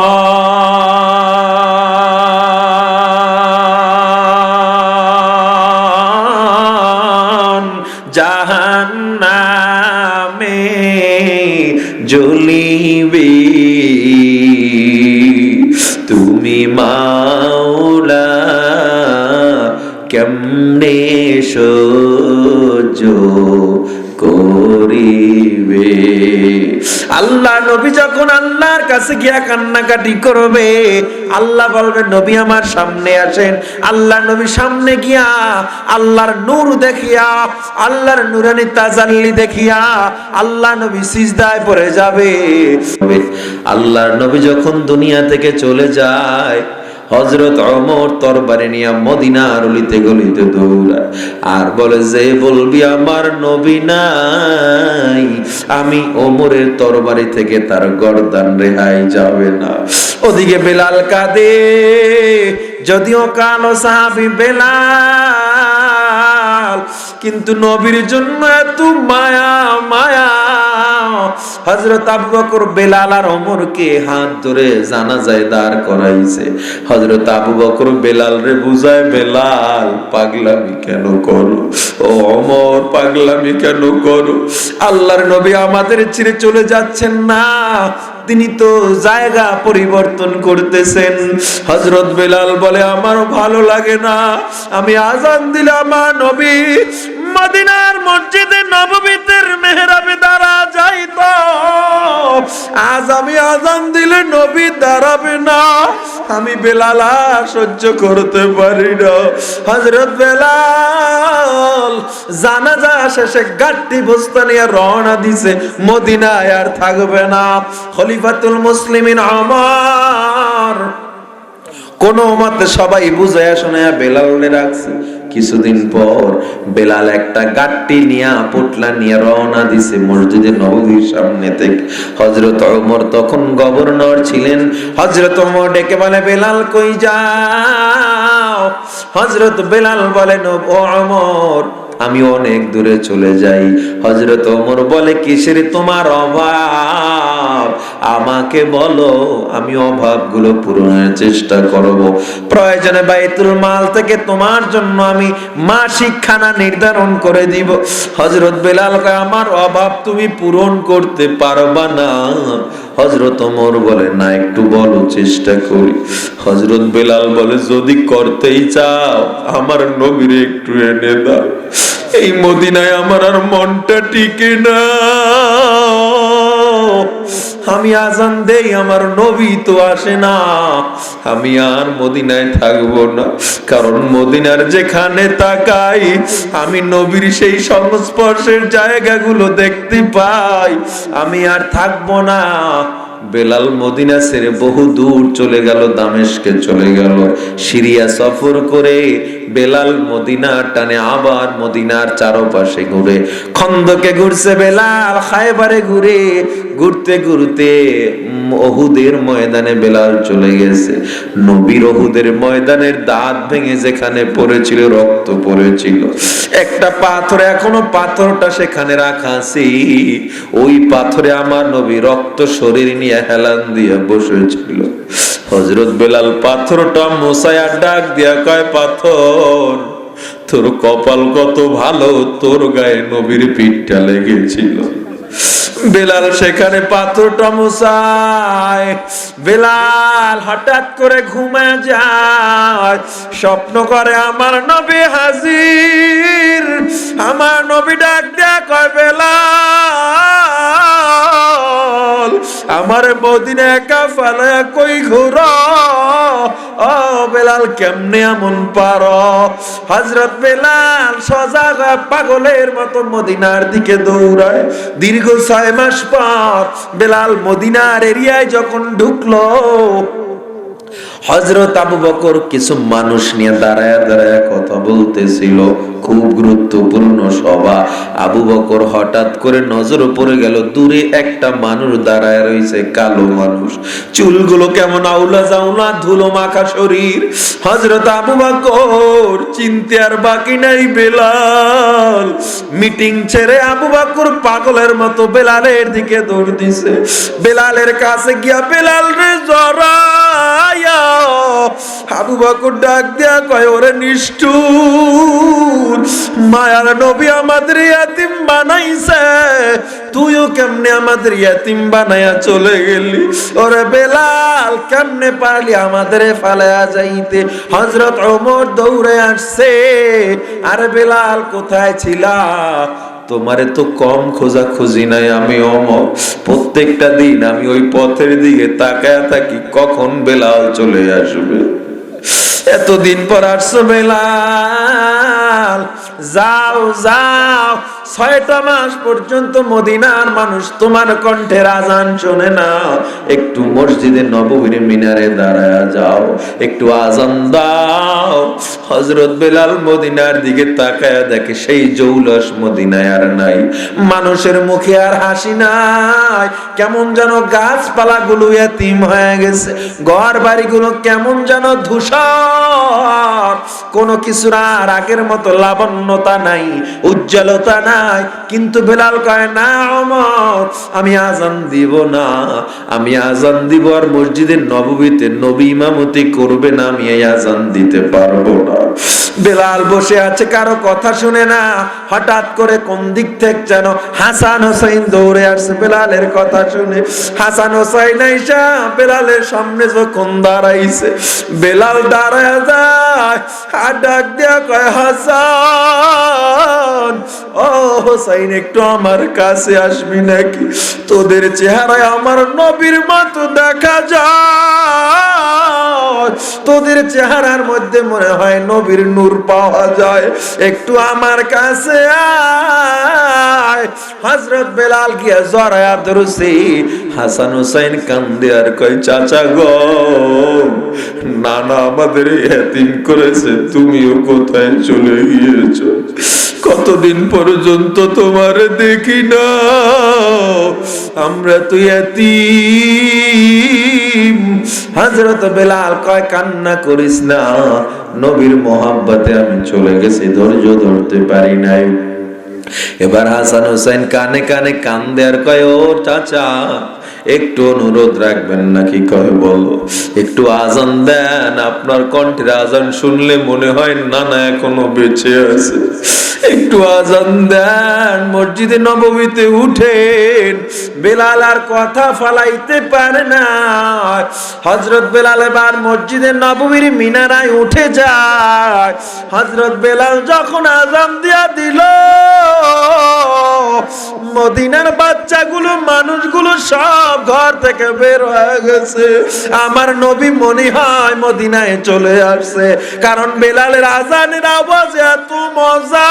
জাহান্নামে জ্বলিবে, তুমি মাওলা কেমনে সহ্য করিবে? আল্লাহ নবী যখন আল্লাহর কাছে গিয়া কান্নাকাটি করবে, আল্লাহ বলবে নবী আমার সামনে আসেন। আল্লাহ নবী সামনে গিয়া আল্লাহর নূর দেখিয়া, আল্লাহর নূরানি তাজাল্লি দেখিয়া আল্লাহ নবী সিজদায় পড়ে যাবে। আল্লাহর নবী যখন দুনিয়া থেকে চলে যায়, হযরত ওমর তরবারি নিয়ে মদিনার অলিতে গলিতে দৌড়ায় আর বলে যে বলবি আমার নবী নাই, আমি ওমরের তরবারি থেকে তার গর্দান রেহাই যাবে না। ওদিকে বেলাল কাঁদে, যদিও কালো সাহাবী বেলাল, কিন্তু নবীর জন্য এত মায়া মায়া। হযরত আবু বকর বেলাল আর ওমরকে হাত ধরে জানাজায় দাঁড় করাইছে। হযরত আবু বকর বেলাল রে বুঝায়, বেলাল পাগলামি কেন করো? ও ওমর পাগলামি কেন করো? আল্লাহর নবী আমাদের ছেড়ে চলে যাচ্ছেন না, তিনি তো জায়গা পরিবর্তন করতেছেন। হযরত বেলাল বলে আমার ভালো লাগে না, আমি আজান দিলে আমার নবী মদিনার মসজিদে নববীতে মেহরাবে দাঁড়া যাইতো, আজ আমি আজান দিলে নবী দাঁড়াবে না, আমি বেলাল আর সহ্য করতে পারি না। হযরত বেলাল জানাজা শেষে গাট্টি বস্তা নিয়ে রওনা দিছে, মদিনায় আর থাকবে না। খলিফাতুল মুসলিমিন ওমর কোন মতে সবাই বুঝায়া শোনায়া বেলালে রাখছে। কিছুদিন পর বেলাল একটা গাট্টি নিয়ে পোটলা নিয়ে রওনা দিছে মসজিদে নববীর সামনে থেকে। হযরত ওমর তখন গভর্নর ছিলেন। হযরত ওমর ডেকে বলে বেলাল কই যাও? হযরত বেলাল বলেন ও ওমর আমি অনেক দূরে চলে যাই। হযরত ওমর বলে কিসের তোমার অভাব, আমাকে বলো, আমি অভাবগুলো পূরণের চেষ্টা করব। প্রয়োজনে বাইতুল মাল থেকে তোমার জন্য আমি মাসিক খানা নির্ধারণ করে দিব। হযরত বেলাল কয় আমার অভাব তুমি পূরণ করতে পারবা না। হযরত ওমর বলে না একটু বলো চেষ্টা করি। হযরত বেলাল বলে যদি করতেই চাও আমার নবীরে একটু এনে দাও, এই মদিনায় আমার আর মনটা টিকে না। আমি আজান দেই আমার নবী তো আসে না, আমি আর মদিনায় থাকবো না, কারণ মদিনার যেখানে তাকাই আমি নবীর সেই সংস্পর্শের জায়গাগুলো দেখতে পাই, আমি আর থাকবো না। বেলাল মদিনা ছেড়ে বহু দূর চলে গেল, দামেস্কে চলে গেল। সিরিয়া সফর করে বেলাল মদিনার টানে আবার মদিনার চারপাশে ঘুরে, খন্দকে ঘুরছে বেলাল, খায়বারে ঘুরে, ঘুরতে ঘুরতে উহুদের ময়দানে বেলাল চলে গেছে। নবীর উহুদের ময়দানের দাঁত ভেঙে যেখানে পড়েছিল রক্ত পড়েছিল, একটা পাথর এখনো পাথরটা সেখানে রাখা আছে, ওই পাথরে আমার নবী রক্ত শরীর নিয়ে হেলান দিয়ে বসেছিল। হযরত বেলাল পাথরটা মোসায়া ডাক দিয়া কয় পাথর তোর কপাল কত ভালো, তোর গায়ে নবীর পিঠটা লেগেছিল। বেলাল সেখানে পাথরটা মুছায়। বেলাল হঠাৎ করে ঘুমে যায়, স্বপ্ন করে আমার নবী হাজির। আমার নবী ডাক দেয়া কয় বেলাল আমার মদিনা একা ফালায়া কই ঘুরো? ও বেলাল কেমনে এমন পারো? হযরত বেলাল সজাগ পাগলের মতো মদিনার দিকে দৌড়ায়। দীর্ঘ 6 মাস পর বেলাল মদিনার এরিয়ায় যখন ঢুকলো, হযরত আবু বকর কিছু মানুষ নিয়ে দাঁড়ায় দাঁড়ায় কথা বলতেছিল, খুব গুরুত্বপূর্ণ সভা। আবু বকর হঠাৎ করে নজর পড়ে গেল দূরে একটা মানুষ দাঁড়ায় রয়েছে, কালো মানুষ, চুলগুলো কেমন আউলা জাউলা, ধুলো মাখা শরীর। হযরত আবু বকর চিনতে আর বাকি নাই বেলাল। মিটিং ছেড়ে আবু বকর পাগলের মতো বেলালের দিকে দৌড় দিছে। বেলালের কাছে গিয়া বেলাল রে জড়ায়া আবু বকর ডাক দেয়া কয় ওরে নিষ্ঠুর, মায়ার নবী আমাদের ইয়াতিম বানাইছে, তুইও কেমনে আমাদের ইয়াতিম বানায়া চলে গেলি? ওরে বেলাল কেমনে পারলি আমাদের ফালায়া যাইতে? হযরত ওমর দৌড়ে আসছে, আরে বেলাল কোথায় ছিলা? তোমারে তো কম খোঁজা খুঁজি নাই আমি ওমর, প্রত্যেকটা দিন আমি ওই পথের দিকে তাকায়া থাকি কখন বেলাল চলে আসবে। এতদিন পর আসছো বেলাল, যাও যাও, 6টা মাস পর্যন্ত মদিনার মানুষ তোমার কণ্ঠের আজান শোনে না, একটু মসজিদে নববীর মিনারে দাঁড়ায়া যাও, একটু আজান দাও। হযরত বেলাল মদিনার দিকে তাকায়া দেখে সেই জৌলস মদিনায় আর নাই, মানুষের মুখে আর হাসি নাই, কেমন যেন গাছপালা গুলো এতিম হয়ে গেছে, ঘর বাড়ি গুলো কেমন যেন ধূসর, কোনো কিছুর আর আগের মতো লাবণ্যতা নাই, উজ্জ্বলতা নাই। কিন্তু বেলাল কয় না ওমর, আমি আজান দিব না, আমি আজান দিব আর মসজিদের নববীতে নবী ইমামতি করবে না, আমি এই আজান দিতে পারবো না। বেলাল বসে আছে, কারো কথা শুনে না। হঠাৎ করে কোন দিক থেকে যেন হাসান হোসেন দৌড়ে আসছে বেলালের কথা শুনে। হাসান হোসেন আইসা বেলালের সামনে যখন দাঁড়াইছে, বেলাল দাঁড়ায় যায় আর ডাক দিয়া কয়, হাসান ও হোসেন, একটু আমার কাছে আসবি নাকি? তোদের চেহারায় আমার নবীর মতো দেখা যায়, তোদের চেহারার মধ্যে মনে হয় নবীর নূর পাওয়া যায়, একটু আমার কাছে আয়। হযরত বেলাল গিয়া জড়ায়া ধরছে। হাসান হোসেন কান্দে আর কয়, চাচা গো, নানা আমাদের এতিম করেছে, তুমিও কোথায় চলে গিয়েছো? কতদিন পর্যন্ত তোমার দেখি না, আমরা তো এতিম। হযরত বেলাল কয়, কান্না করিস না, নবীর মোহাব্বতে আমি চলে গেছি, ধৈর্য ধরতে পারি নাই। এবার হাসান হোসেন কানে কানে কান্দে আর কয়, ও চাচা, একটু অনুরোধ রাখবেন নাকি? কয়, বলো। একটু আজান দেন, আপনার কণ্ঠের আজান শুনলে মনে হয় নানা এখনো বেঁচে আছে। একটু আজান দেন, মসজিদে নববীতে উঠেন। বেলাল আর কথা ফালাইতে পারে না। হযরত বেলাল এবার মসজিদে নববীর মিনারায় উঠে যায়। হযরত বেলাল যখন আজান দিয়া দিল, মদিনার বাচ্চাগুলো, মানুষগুলো সব ঘর থেকে বের হয়ে গেছে। আমার নবী মনে হয় মদিনায় চলে আসছে, কারণ বেলালের আজানের আওয়াজ এত মজা,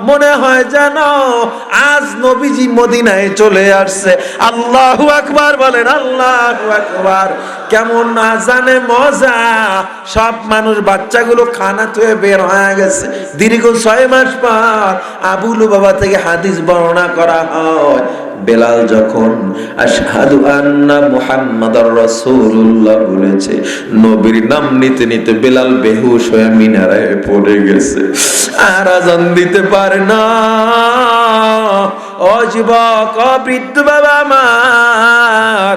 মনে হয় যেন আজ নবীজি মদিনায় চলে আসছে। আল্লাহু আকবার বলেন, আল্লাহু আকবার। কেমন আজানে মজা! সব মানুষ, বাচ্চাগুলো খানা থুয়ে বের হয়ে গেছে। দীর্ঘ 6 মাস পর আবু লুবাবা থেকে হাদিস বর্ণনা করা হয়, বেলাল যখন আশহাদু আন্না মুহাম্মাদার রাসূলুল্লাহ বলেছে, নবীর নাম নিতে নিতে বেলাল বেহুশ হয়ে মিনারায় পড়ে গেছে, আর আজান দিতে পারে না। ও যুবক, ও বৃদ্ধ বাবা আমার,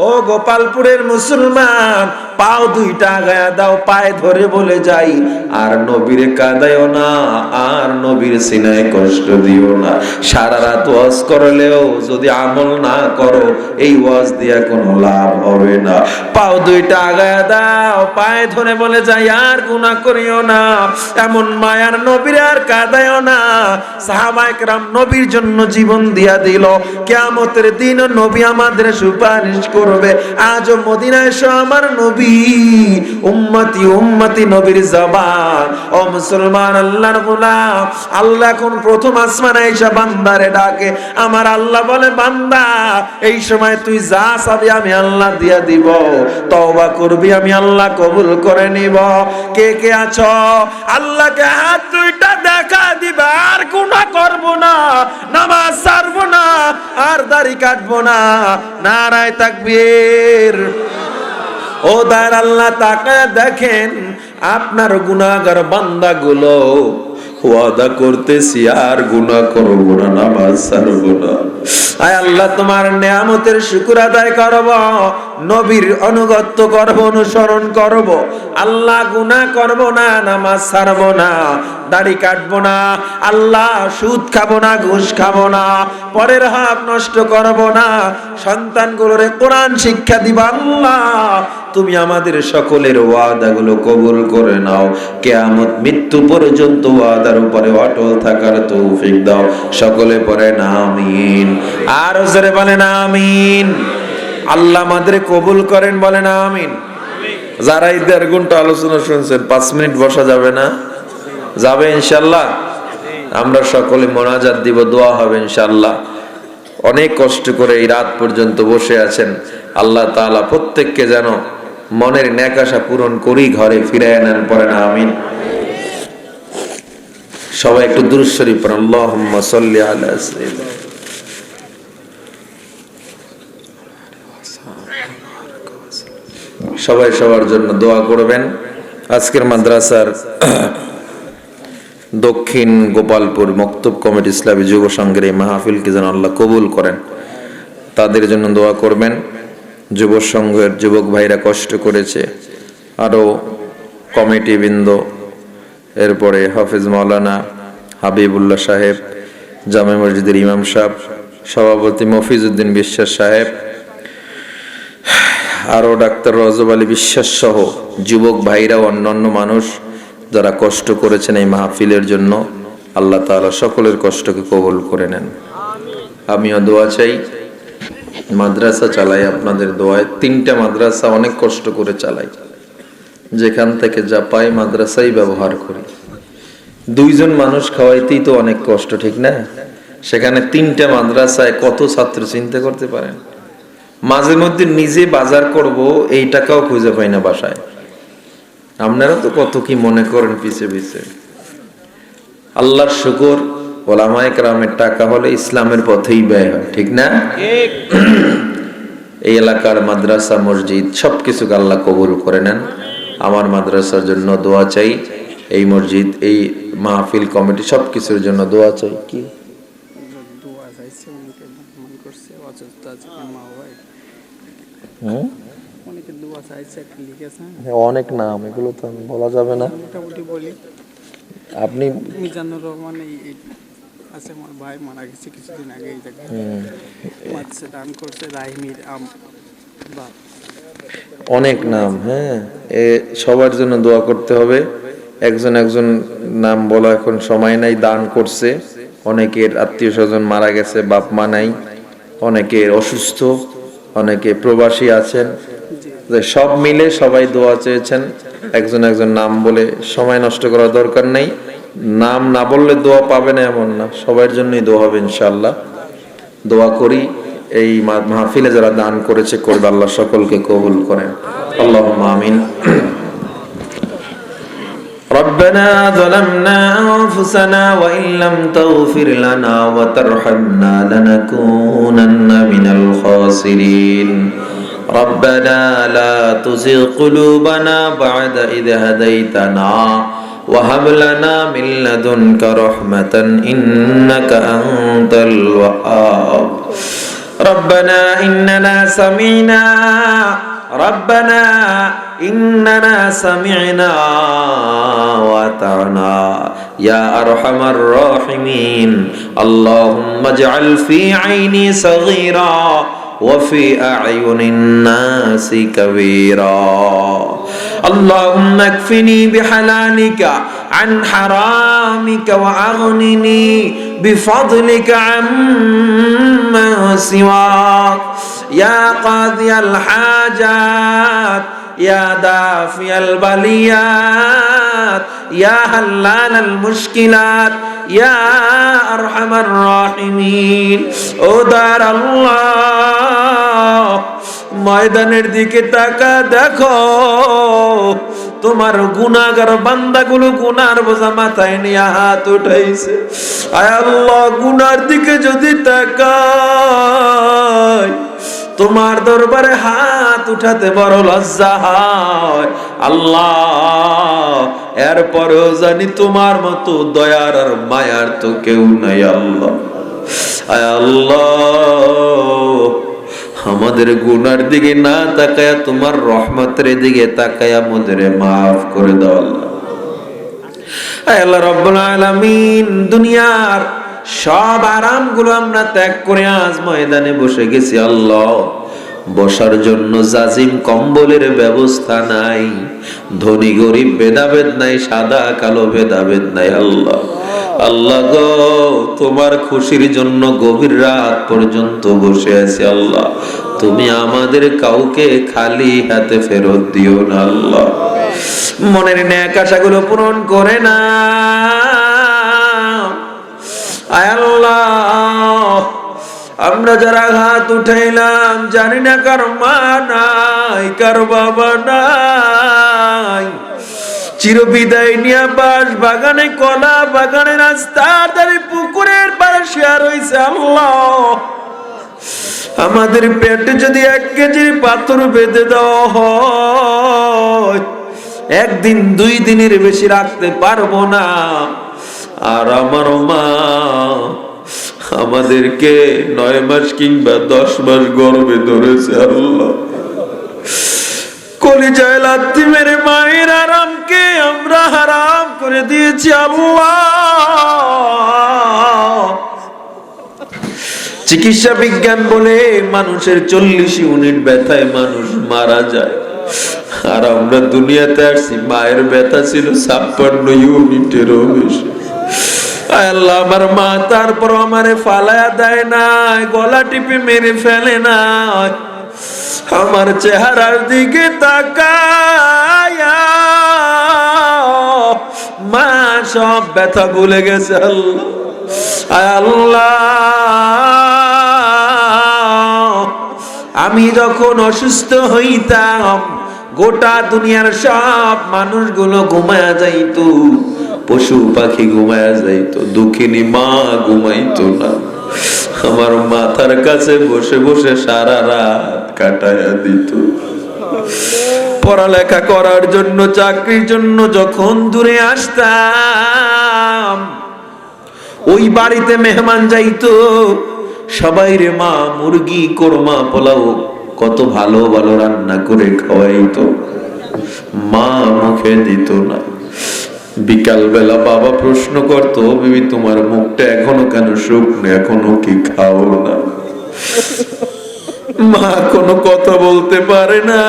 ও গোপালপুরের মুসলমান, পাও দুইটা আগায়া দাও, পায়ে ধরে বলে যাই, আর নবীরে কাঁদায়ও না, আর নবীর সিনায় কষ্ট দিও না। সারা রাত ওয়াজ করলেও যদি আমল না করো, এই ওয়াজ দিয়া কোনো লাভ হবে না। পাও দুইটা আগায়া দাও, পায়ে ধরে বলে যাই, আর গুনাহ করিও না। এমন মায়ার নবীরে আর কাঁদায়ও না। সাহাবায়ে কেরাম নবীর জন্য জীবন দিয়া দিল। কিয়ামতের দিন নবী আমাদের সুপারিশ করবে। আজও মদিনায় এসো আমার নবী, উম্মতি উম্মতি নবীর জবান। ও মুসলমান, আল্লাহর গোলাম, আল্লাহ কোন প্রথম আসমানে এসে বান্দারে ডাকে। আমার আল্লাহ বলে, বান্দা, এই সময় তুই যা চাবি আমি আল্লাহ দিয়া দিব। তওবা করবি, আমি আল্লাহ কবুল করে নিব। কে কে আছো আল্লাহকে হাত দুইটা দেখা দিবা, আর গুনাহ করব না, নামাজ ছাড়ব না, আর দাড়ি কাটবো না। নারায়ে তাকবীর। ও দার আল্লাহ, তাকায় দেখেন আপনার গুনাহগার বান্দাগুলো, ওয়াদা করতেছি আর গুনাহ করব না, নামাজ ছাড়ব না। আয় আল্লাহ, তোমার নিয়ামতের শুকর আদায় করব, নবীর আনুগত্য করব, অনুসরণ করব। আল্লাহ, গুনাহ করব না, নামাজ ছাড়ব না, দাড়ি কাটবো না, আল্লাহ সুদ খাবো না, ঘুষ খাবো না, পরের হক নষ্ট করব না, সন্তানগুলোরে কোরআন শিক্ষা দিবা। আল্লাহ, তুমি আমাদের সকলের ওয়াদাগুলো কবুল করে নাও। কিয়ামত মৃত্যু পর্যন্ত ওয়াদার উপরে অটল থাকার তৌফিক দাও। সকলে পড়েন আমিন, আর জোরে বলেন আমিন। আল্লাহ আমাদের কবুল করেন, বলেন আমিন। যারা এই 1.5 ঘন্টা আলোচনা শুনছেন, 5 মিনিট বসা যাবে না? যাবে ইনশাআল্লাহ। আমরা সকলে মোনাজাত দিব, দোয়া হবে ইনশাআল্লাহ। অনেক কষ্ট করে এই রাত পর্যন্ত বসে আছেন, আল্লাহ তাআলা প্রত্যেককে যেন মনের নেক আশা পূরণ করি ঘরে ফিরে আনেন, পড়েন আমিন। সবাই একটু দুরূদ শরীফ পড়েন, আল্লাহুম্মা সাল্লি আলা সাইয়্যিদিনা। সবাই সবার জন্য দোয়া করবেন। আজকের মাদ্রাসার দক্ষিণ গোপালপুর মক্তব কমিটি ইসলামী যুব সংঘের এই মাহফিলকে যেন আল্লাহ কবুল করেন, তাদের জন্য দোয়া করবেন। যুব সংঘের যুবক ভাইরা কষ্ট করেছে, আরো কমিটিবৃন্দ, এরপরে হাফেজ মাওলানা হাবিবুল্লাহ সাহেব, জামে মসজিদের ইমাম সাহেব, সভাপতি মফিজউদ্দিন বিশ্বাস সাহেব, আরো ডাক্তার রজব আলী বিশ্বাস সহ যুবক ভাইরা, অন্যান্য মানুষ যারা কষ্ট করেছেন এই মাহফিলের জন্য, আল্লাহ তাআলা সকলের কষ্টকে কবুল করে নেন। আমিও দোয়া চাই, মাদ্রাসা চালাই আপনাদের দোয়ায়। 3টা মাদ্রাসা অনেক কষ্ট করে চালাই, যেখান থেকে যা পাই মাদ্রাসাই ব্যবহার করি। 2 জন মানুষ খাওয়াইতেই তো অনেক কষ্ট, ঠিক না? সেখানে 3টা মাদ্রাসায় কত ছাত্র চিন্তা করতে পারেন। মাঝে মধ্যে নিজে বাজার করব এই টাকাও খুঁজে পাই না বাসায়। আপনারা তো কত কি মনে করেন পিছে পিছে। আল্লাহর শুকর, ওলামায়ে কেরামের টাকা হলে ইসলামের পথেই ব্যয় হয়, ঠিক না? এই এলাকার মাদ্রাসা, মসজিদ সবকিছুকে আল্লাহ কবুল করে নেন। আমার মাদ্রাসার জন্য দোয়া চাই, এই মসজিদ, এই মাহফিল কমিটি সবকিছুর জন্য দোয়া চাই। কি অনেক নাম, এগুলো তো বলা যাবে না। আপনি মিজানুর রহমান আছে, আমার ভাই মারা গেছে কিছুদিন আগে, এই জায়গায় মাদ্রাসা দান করছে, রাহিমির অনেক নাম। হ্যাঁ, সবার জন্য দোয়া করতে হবে। একজন একজন নাম বলা এখন সময় নাই। দান করছে, অনেকের আত্মীয় স্বজন মারা গেছে, বাপ মা নাই, অনেকের অসুস্থ, অনেকে প্রবাসী আছেন। সব মিলে সবাই দোয়া চেয়েছেন। একজন একজন নাম বলে সময় নষ্ট করার দরকার নেই। নাম না বললে দোয়া পাবে না এমন না, সবার জন্যই দোয়া হবে ইনশাআল্লাহ। দোয়া করি এই মাহফিলে যারা দান করেছে করবে, আল্লাহ সকলকে কবুল করেন। আল্লাহুম্মা আমিন। ربنا ظلمنا أنفسنا وإن لم تغفر لنا وترحمنا لنكونن من الخاسرين ربنا لا تزغ قلوبنا بعد إذ هديتنا وهب لنا من لدنك رحمة إنك أنت الوهاب ربنا إننا سمعنا وأطعنا يا أرحم الراحمين اللهم اجعل في عيني صغيرا وفي أعين الناس كبيرا اللهم اكفني بحلالك عن حرامك وأغنني بفضلك عمن سواك يا قاضي الحاجات يا دافع البليات يا حلال المشكلات يا أرحم الراحمين ও দার আল্লাহ, ময়দানের দিকে তাকা দেখো, তোমার গুনাহগার বান্দাগুলো গুনার বোঝা মাথায় নিয়ে হাত উঠাইছে। আয় আল্লাহ, গুনার দিকে যদি তাকাই তোমার দরবারে হাত উঠাতে বড় লজ্জা হয় আল্লাহ। এরপরেও জানি তোমার মতো দয়ার আর মায়ার তো কেউ নাই আল্লাহ। আয় আল্লাহ, আমাদের গুনার দিকে না তাকায়া তোমার রহমতের দিকে তাকায়া আমাদের মাফ করে দাও আল্লাহ। আয় আল্লাহ রাব্বুল আলামিন, দুনিয়ার সব আরামগুলো আমরা ত্যাগ করে আজ ময়দানে বসে গেছি আল্লাহ। বসার জন্য জাজিম কম্বলের ব্যবস্থা নাই, ধনী গরিব ভেদাভেদ নাই, সাদা কালো ভেদাভেদ নাই আল্লাহ। আল্লাহ গো, তোমার খুশির জন্য গভীর রাত পর্যন্ত বসে আছি আল্লাহ। তুমি আমাদের কাউকে খালি হাতে ফেরত দিও না আল্লাহ। মনের ন্যাক আশাগুলো পূরণ করে না আয় আল্লাহ। আমরা যারা হাত উঠাইলাম জানি না কার মা নাই, কার বাবা নাই, চিরবিদায় নিয়ে বাস বাগানে, কলা বাগানে, রাস্তার ধারে, পুকুরের পাড়ে শুয়ে রইছে আল্লাহ। আমাদের পেটে যদি 1 কেজির পাথর বেঁধে দেওয়া হয়, 1 দিন 2 দিনের বেশি রাখতে পারবো না। আর আমার মা আমাদেরকে 9 মাস কিংবা 10 মাস গর্ভে ধরেছে আল্লাহ। কলিজায় লাথি মেরে মায়ের আরামকে করে দিয়েছি আল্লাহ। চিকিৎসা বিজ্ঞান বলে মানুষের 40 ইউনিট ব্যথায় মানুষ মারা যায়, আর আমরা দুনিয়াতে আসছি মায়ের ব্যথা ছিল 56 ইউনিটেরও বেশি। আল্লাহ, আমার মা তারপর আমারে ফালায়া দেয় না, গলা টিপে মেরে ফেলে না, আমার চেহারার দিকে তাকায়া মা সব ব্যথা ভুলে গেছে। আল্লাহ, আমি যখন অসুস্থ হইতাম গোটা দুনিয়ার সব মানুষগুলো ঘুমায়া যাইতো, পশু পাখি ঘুমায়া যাইতো, দুঃখিনী মা ঘুমাইতো না। আমার মাথার কাছে বসে বসে সারা রাত কাটায়া দিত। পড়ালেখা করার জন্য, চাকরির জন্য যখন দূরে আসতাম, ওই বাড়িতে মেহমান যাইতো, সবাই রে মা মুরগি, কোরমা, পোলাও কত ভালো ভালো রান্না করে খাওয়াইতো, মা মুখে দিত না। বিকাল বেলা বাবা প্রশ্ন করতো, বিবি তোমার মুখটা এখনো কেন শুকনো, এখনো কি খাও না? মা কোনো কথা বলতে পারে না।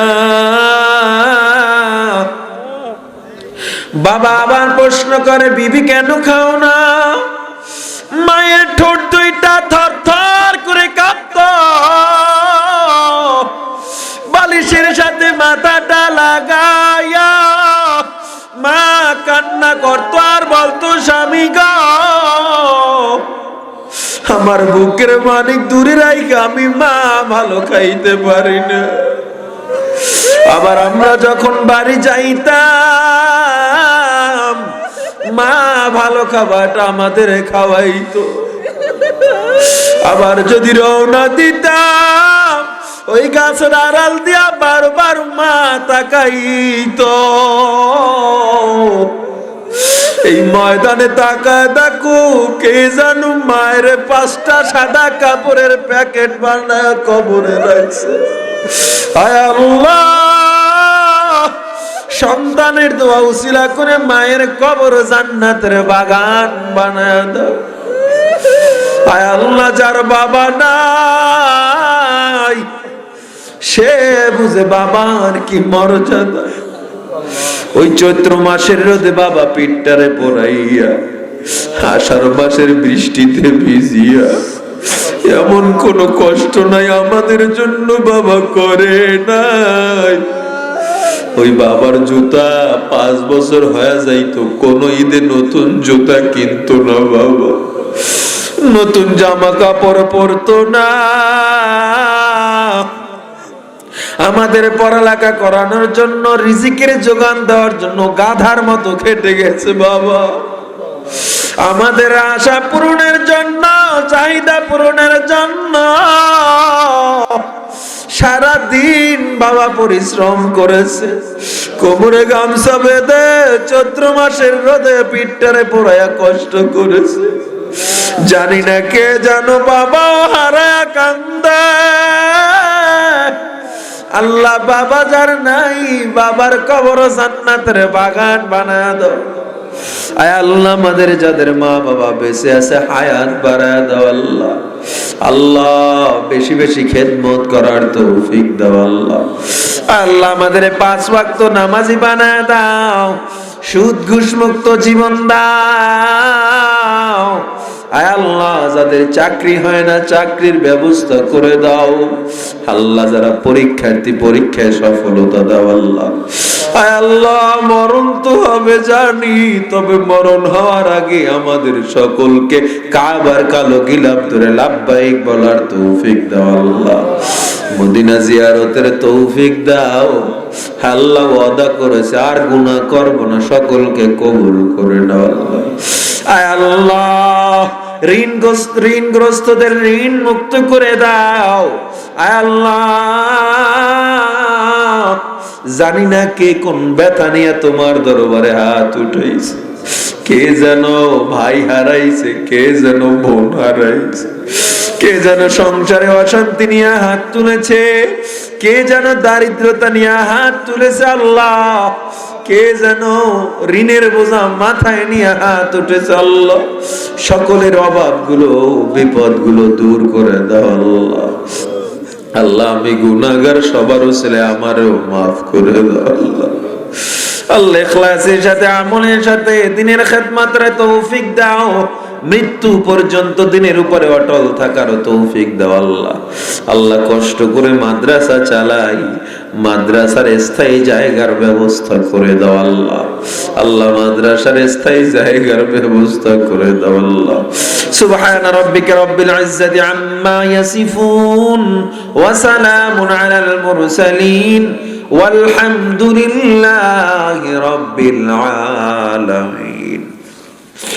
বাবা আবার প্রশ্ন করে, বিবি কেন খাও না? মায়ের ঠোঁট দুইটা থর থর করে কাঁপতো, বালিশের সাথে মাথাটা লাগায়া মা কান্না করতো আর বলতো, স্বামী গো আমার বুকের মানিক দূরে রাইখা আমি মা ভালো খাইতে পারি না। আবার আমরা যখন বাড়ি যাইতাম মা ভালো খাবারটা আমাদের খাওয়াইতো। আবার যদি রওনা দিতাম ওই গাছের আড়াল দিয়া বারবার মা তাকাইতো। এই ময়দানে তাকায় দেখো কে জানো মায়ের 5টা সাদা কাপড়ের প্যাকেট বানায় কবরে রাখছে। হায় আল্লাহ, সন্তানের দোয়া উসিলা করে মায়ের কবর জান্নাতের বাগান বানায় দাও। হায় আল্লাহ, যার বাবা নাই সে বুঝে বাবার কি মর্যাদা। ওই চৈত্র মাসের রোদে বাবা পিঠটারে পোড়াইয়া, আষাঢ় মাসের বৃষ্টিতে ভিজিয়া, এমন কোন কষ্ট নাই আমাদের জন্য বাবা করে নাই। ওই বাবার জুতা 5 বছর হয়ে যাইতো, কোন ঈদে নতুন জুতা কিনতো না বাবা, নতুন জামা কাপড় পরতো না। আমাদের পড়ালেখা করানোর জন্য, রিজিকের যোগান দেওয়ার জন্য গাধার মতো খেটে গেছে বাবা। আমাদের আশা পূরণের জন্য, চাহিদা পূরণের জন্য সারা দিন বাবা পরিশ্রম করেছে। কোমরে গামছা বেঁধে চৈত্র মাসের রোদে পিঠটারে পোড়ায়া কষ্ট করেছে। জানি না কে জানো বাবা হারায়া কান্দে। আল্লাহ, বাবা যার নাই বাবার কবর জান্নাতের বাগান বানায় দাও। আয় আল্লাহ, আমাদের যাদের মা বাবা বেঁচে আছে হায়াত বাড়ায় দাও আল্লাহ। আল্লাহ, বেশি বেশি খেদমত করার তৌফিক দাও আল্লাহ। আল্লাহ, আমাদের 5 ওয়াক্ত নামাজি বানায় দাও, সুদ ঘুষ মুক্ত জীবন দাও। আয় আল্লাহ, যাদের চাকরি হয় না চাকরির ব্যবস্থা করে দাও আল্লাহ। যারা পরীক্ষার্থী পরীক্ষায় সফলতা দাও আল্লাহ। আয় আল্লাহ, মরণ তো হবে জানি, তবে মরণ হওয়ার আগে আমাদের সকলকে কাবার কালো গিলাফ ধরে লাব্বাইক বলার তৌফিক দাও আল্লাহ। মদিনা জিয়ারতের তৌফিক দাও আল্লাহ। ওয়াদা করেছে আর গুনাহ করব না, সকলকে কবুল করে নাও আল্লাহ। আয় আল্লাহ, ঋণগ্রস্তদের ঋণ মুক্ত করে দাও। আয় আল্লাহ, জানি না কে কোন ব্যথা নিয়ে তোমার দরবারে হাত উঠাইছে। কে যেন ভাই হারাইছে, কে যেন বোন হারাইছে, কে যেন সংসারে অশান্তি নিয়ে হাত তুলেছে, কে যেন দারিদ্রতা নিয়ে হাত তুলেছে। আল্লাহ, কে যেন ঋণের বোঝা মাথায় নিয়ে হাত উঠেছে আল্লাহ, সকলের অভাবগুলো বিপদগুলো দূর করে দাও আল্লাহ। আল্লাহ আমি গুনাহগার, সবার উসিলে আমারও মাফ করে দাও আল্লাহ। আল্লাহ ইখলাসের সাথে আমলের সাথে দ্বীনের খেদমতের তৌফিক দাও, মৃত্যু পর্যন্ত দ্বীনের উপরে অটল থাকার তৌফিক দাও আল্লাহ। আল্লাহ কষ্ট করে মাদ্রাসা চালাই, মাদ্রাসার স্থায়ী জায়গার ব্যবস্থা করে দাও আল্লাহ। আল্লাহ মাদ্রাসার স্থায়ী জায়গার ব্যবস্থা করে দাও আল্লাহ। সুবহান রাব্বিকা রাব্বিল ইজ্জাতি আম্মা ইয়াসিফুন ওয়া সালামুন আলাল মুরসালিন والحمد لله رب العالمين।